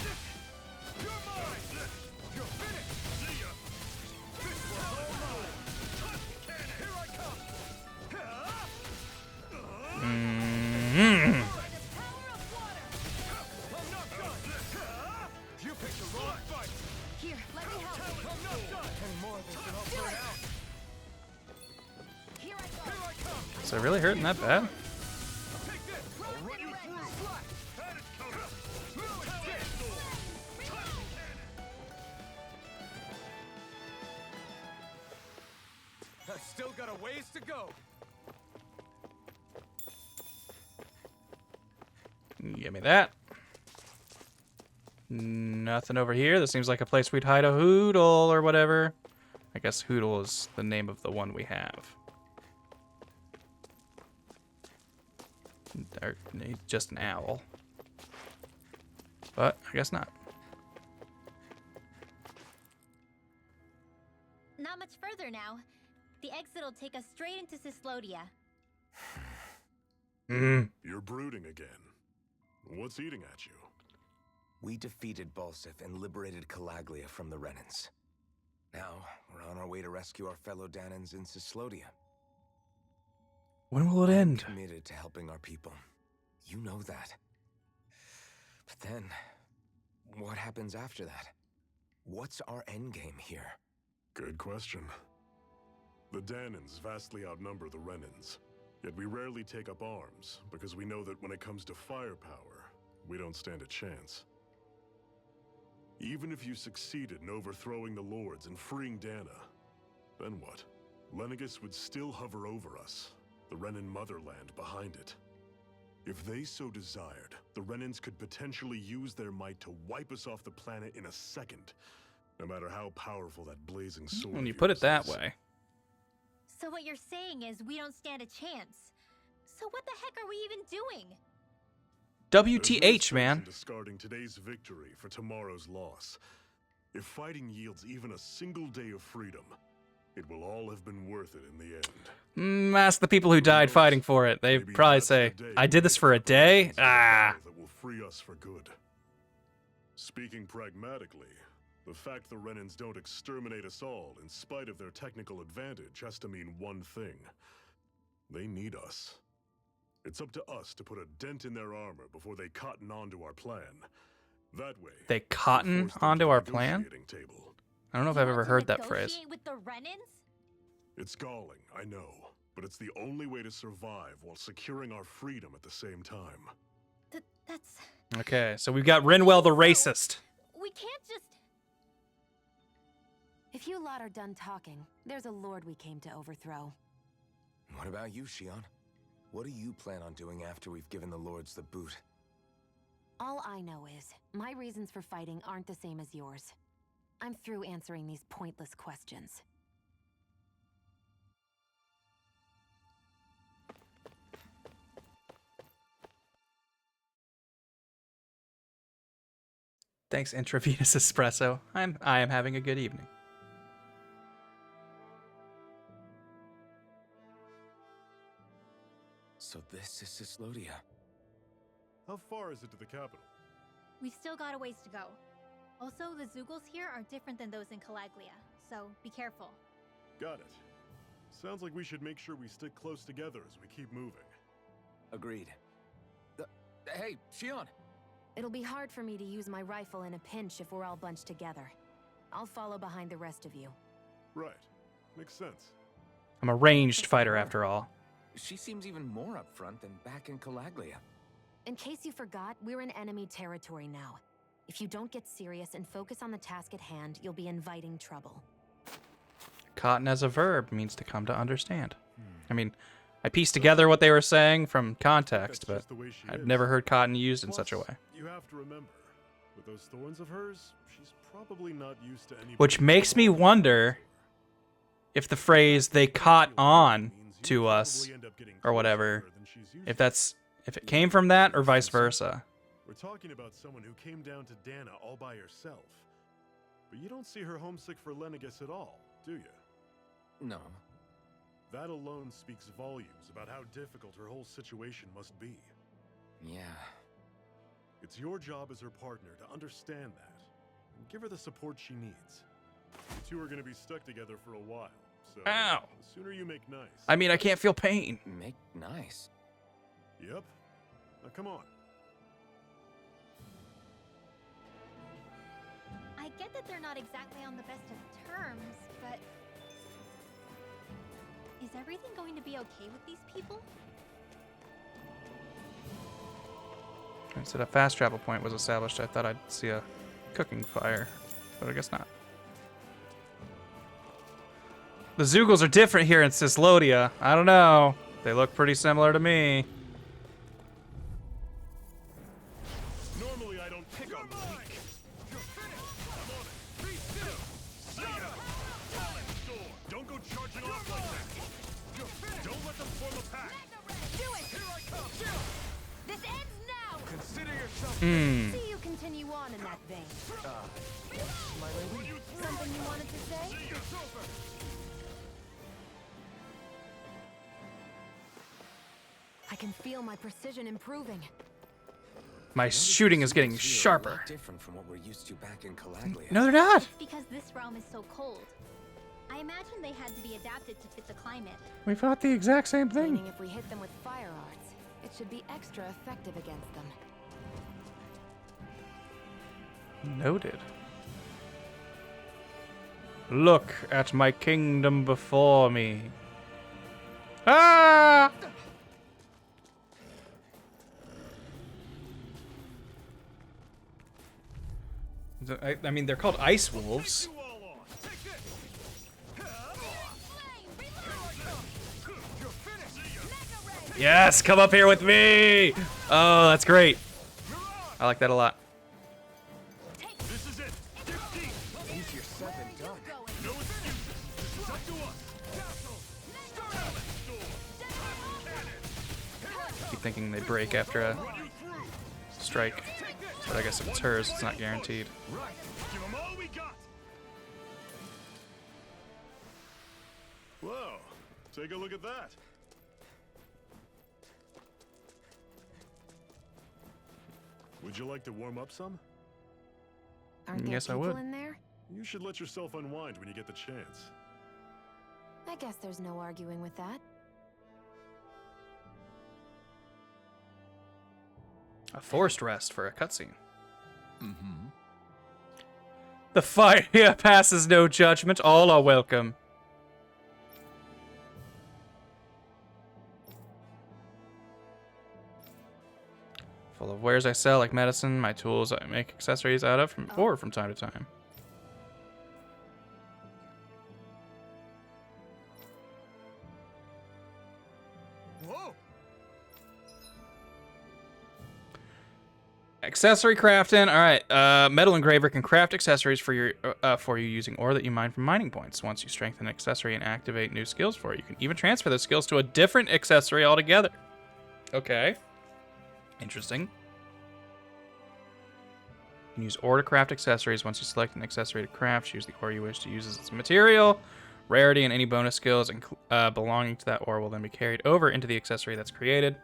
Here, let me help. Here I go. Is it really hurting that bad? I've still got a ways to go. Give me that. Nothing over here. This seems like a place we'd hide a Hoodle or whatever. I guess Hoodle is the name of the one we have. Or just an owl. But I guess not. Not much further now. The exit will take us straight into Cislodia. You're brooding again. What's eating at you? We defeated Balsif and liberated Calaglia from the Renans. Now, we're on our way to rescue our fellow Danans in Cislodia. When will it I'm end? committed to helping our people. You know that. But then, what happens after that? What's our endgame here? Good question. The Danans vastly outnumber the Renans. Yet we rarely take up arms, because we know that when it comes to firepower, we don't stand a chance. Even if you succeeded in overthrowing the Lords and freeing Dana, then what? Lenegis would still hover over us, the Renan motherland behind it. If they so desired, the Renans could potentially use their might to wipe us off the planet in a second, no matter how powerful that blazing sword When you of put it that yours is. way. So what you're saying is we don't stand a chance. So what the heck are we even doing? WTH, man. Discarding today's victory for tomorrow's loss. If fighting yields even a single day of freedom, it will all have been worth it in the end. Ask the people who died fighting for it. They Maybe probably that's say, the day I did this we for a make day? preparations for the Ah. battle that will free us for good. Speaking pragmatically, the fact the Renans don't exterminate us all in spite of their technical advantage has to mean one thing. They need us. It's up to us to put a dent in their armor before they cotton onto our plan. That way, They we'll cotton force them onto to our the plan? negotiating table. I don't know if I've ever heard that phrase. With the Renans? It's galling, I know, but it's the only way to survive while securing our freedom at the same time. That's... Okay, so we've got Rinwell the racist. We can't just... If you lot are done talking, there's a lord we came to overthrow. What about you, Shion? What do you plan on doing after we've given the lords the boot? All I know is, my reasons for fighting aren't the same as yours. I'm through answering these pointless questions. Thanks, intravenous espresso. I am having a good evening. So this is Cislodia. How far is it to the capital? We've still got a ways to go. Also, the Zeugles here are different than those in Calaglia, so be careful. Got it. Sounds like we should make sure we stick close together as we keep moving. Agreed. Hey, Shion! It'll be hard for me to use my rifle in a pinch if we're all bunched together. I'll follow behind the rest of you. Right. Makes sense. I'm a ranged fighter after all. She seems even more upfront than back in Calaglia. In case you forgot, we're in enemy territory now. If you don't get serious and focus on the task at hand, you'll be inviting trouble. Cotton as a verb means to come to understand. I mean, I pieced together what they were saying from context, but That's just the way she I've is. never heard cotton used in such a Plus, way. You have to remember, with those thorns of hers, she's probably not used to any. Which makes me wonder if the phrase "they caught on to us" or whatever, if it came from that or vice versa. We're talking about someone who came down to Dana all by herself. But you don't see her homesick for Lenegis at all, do you? No. That alone speaks volumes about how difficult her whole situation must be. Yeah. It's your job as her partner to understand that and give her the support she needs. You two are going to be stuck together for a while, so Ow. the sooner you make nice. I mean, I can't feel pain. Make nice. Yep. Now come on. I get that they're not exactly on the best of terms, but... Is everything going to be okay with these people? So that fast travel point was established. I thought I'd see a cooking fire, but I guess not. The Zeugles are different here in Cislodia. I don't know. They look pretty similar to me. Normally I don't pick on the weak. You're finished. I'm on it. Be still. See ya. Don't go charging off like that. You're finished. Don't let them form a pack. Do it! Here I come. This ends now! Consider yourself. See you continue on in that vein. My lady? Something you wanted to say? It's over. I can feel my precision improving. My shooting is getting Zeugles here are a sharper. lot different from what we're used to back in Calaglia. No, they're not. It's because this realm is so cold. I imagine they had to be adapted to fit the climate. We fought the exact same Meaning thing. if we hit them with fire arts, it should be extra effective against them. Noted. Look at my kingdom before me. Ah! I mean, they're called ice wolves. You all on. Take this. You're finished. Yes, come up here with me. Oh, that's great. I like that a lot. This is it. 15. Easier said than done. No excuses. It's up to us. Castle. Start out. Door. Cannon. Keep thinking they break after a Run you through. strike. But I guess if it's hers, it's not guaranteed. Right. Give 'em all we got. Whoa. Take a look at that. Would you like to warm up some? Aren't there Yes, I people would. in there? You should let yourself unwind when you get the chance. I guess there's no arguing with that. A forced rest for a cutscene. Mm-hmm. The fire here passes no judgment. All are welcome. Full of wares I sell, like medicine, my tools I make accessories out of from time to time. Whoa! Accessory crafting. All right. Metal engraver can craft accessories for you using ore that you mine from mining points. Once you strengthen an accessory and activate new skills for it, you can even transfer those skills to a different accessory altogether. Okay. Interesting. You can use ore to craft accessories. Once you select an accessory to craft, choose the ore you wish to use as its material. Rarity and any bonus skills belonging to that ore will then be carried over into the accessory that's created.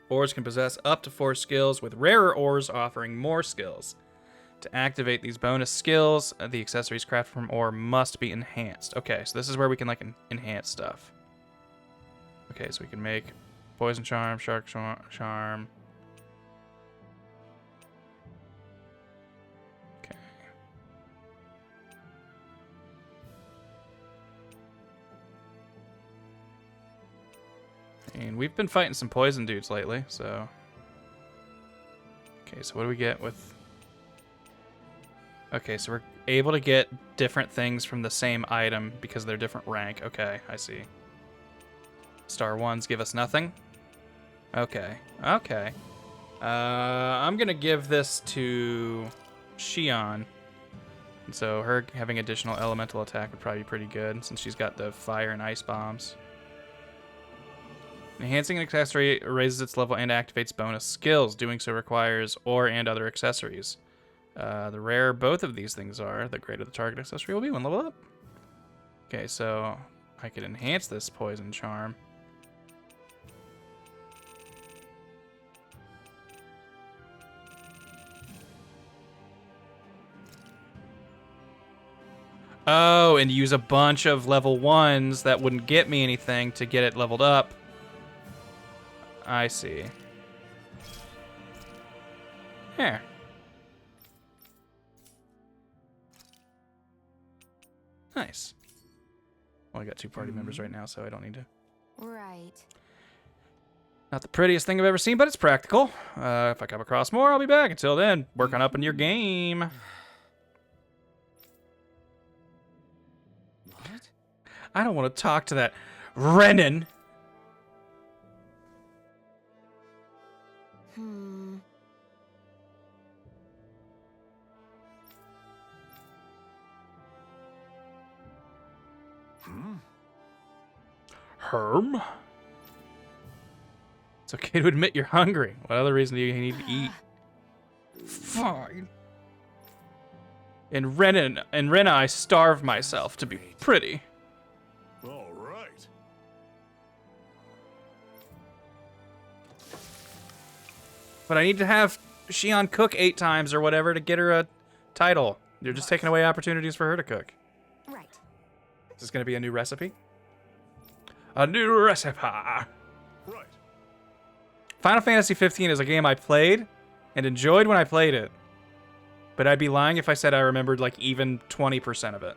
Ores can possess up to 4 skills, with rarer ores offering more skills. To activate these bonus skills, the accessories crafted from ore must be enhanced. Okay, so this is where we can like enhance stuff. Okay, so we can make poison charm, shark charm. Okay. And we've been fighting some poison dudes lately, so... Okay, so what do we get with... Okay, so we're able to get different things from the same item because they're different rank. Okay, I see. Star 1s give us nothing? Okay, okay. I'm gonna give this to Xion. And so her having additional elemental attack would probably be pretty good since she's got the fire and ice bombs. Enhancing an accessory raises its level and activates bonus skills. Doing so requires ore and other accessories. The rarer both of these things are, the greater the target accessory will be when leveled up. Okay, so I could enhance this poison charm. Oh, and use a bunch of level 1s that wouldn't get me anything to get it leveled up. I see. Here. Nice. Well, I got 2 party members right now, so I don't need to. Right. Not the prettiest thing I've ever seen, but it's practical. If I come across more, I'll be back. Until then, work on upping your game. What? I don't want to talk to that Renan. Herm? It's okay to admit you're hungry. What other reason do you need to eat? Fine. In Rena, I starve myself to be pretty. All right. But I need to have Xion cook 8 times or whatever to get her a title. You're just taking away opportunities for her to cook. Right. Is this going to be a new recipe? A new recipe. Right. Final Fantasy 15 is a game I played and enjoyed when I played it. But I'd be lying if I said I remembered like even 20% of it.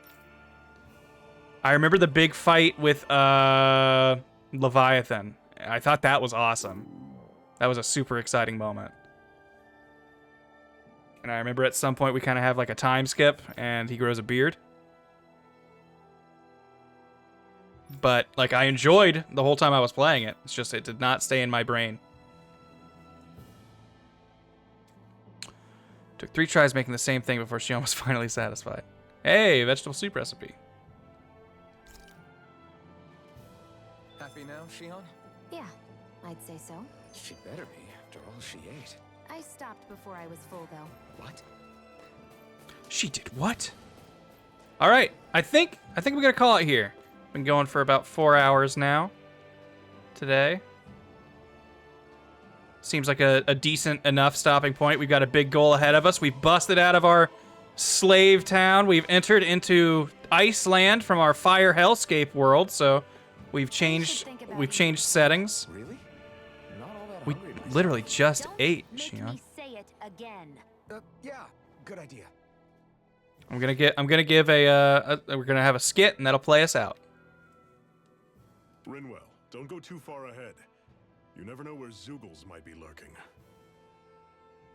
I remember the big fight with Leviathan. I thought that was awesome. That was a super exciting moment. And I remember at some point we kind of have like a time skip and he grows a beard. But like I enjoyed the whole time I was playing it. It's just it did not stay in my brain. Took 3 tries making the same thing before Xion was finally satisfied. Hey, vegetable soup recipe. Happy now, Xion? Yeah, I'd say so. She better be, after all she ate. I stopped before I was full, though. What? She did what? All right, I think we're gonna call it here. Been going for about 4 hours now. Today. Seems like a decent enough stopping point. We've got a big goal ahead of us. We've busted out of our slave town. We've entered into Iceland from our fire hellscape world. So we've changed settings. Really? Not all that We hungry literally myself. just Don't ate, make Shion. me say it again. Yeah, good idea. I'm gonna give we're gonna have a skit and that'll play us out. Rinwell, don't go too far ahead. You never know where Zoogles might be lurking.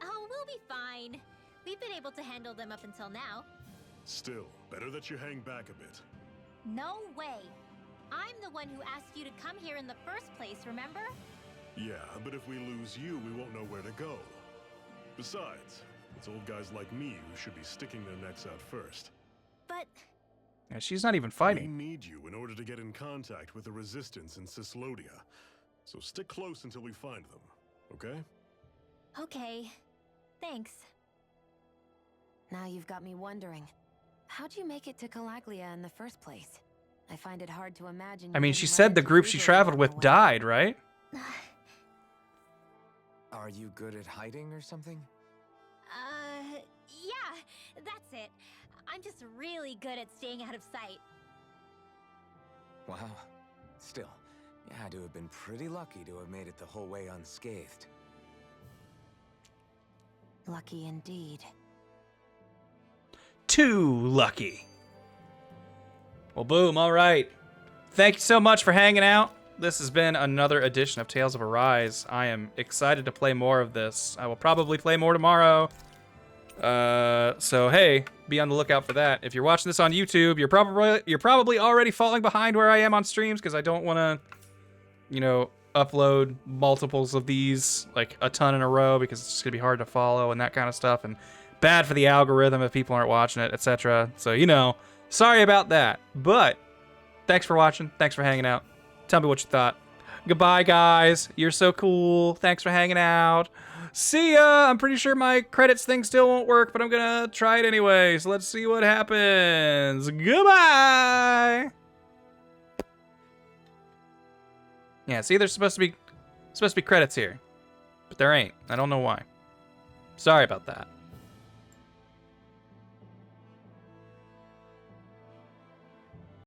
Oh, we'll be fine. We've been able to handle them up until now. Still, better that you hang back a bit. No way. I'm the one who asked you to come here in the first place, remember? Yeah, but if we lose you, we won't know where to go. Besides, it's old guys like me who should be sticking their necks out first. But Yeah, she's not even We fighting. need you in order to get in contact with the resistance in Cislodia. So stick close until we find them, okay? okay. Thanks. Now you've got me wondering. How'd you make it to Calaglia in the first place? I find it hard to imagine. I mean, she said the group she traveled with died, right? Are you good at hiding or something? Yeah, that's it. I'm just really good at staying out of sight. Wow. Still, you had to have been pretty lucky to have made it the whole way unscathed. Lucky indeed. Too lucky. Well, boom. All right. Thank you so much for hanging out. This has been another edition of Tales of Arise. I am excited to play more of this. I will probably play more tomorrow. So hey, be on the lookout for that. If you're watching this on YouTube, you're probably already falling behind where I am on streams because I don't want to, you know, upload multiples of these, like a ton in a row, because it's just gonna be hard to follow and that kind of stuff, and bad for the algorithm if people aren't watching it, etc. So, you know, sorry about that. But thanks for watching. Thanks for hanging out. Tell me what you thought. Goodbye, guys. You're so cool. Thanks for hanging out. See ya. I'm pretty sure my credits thing still won't work, but I'm gonna try it anyway. So let's see what happens. Goodbye. Yeah, see, there's supposed to be credits here, but there ain't. I don't know why. Sorry about that.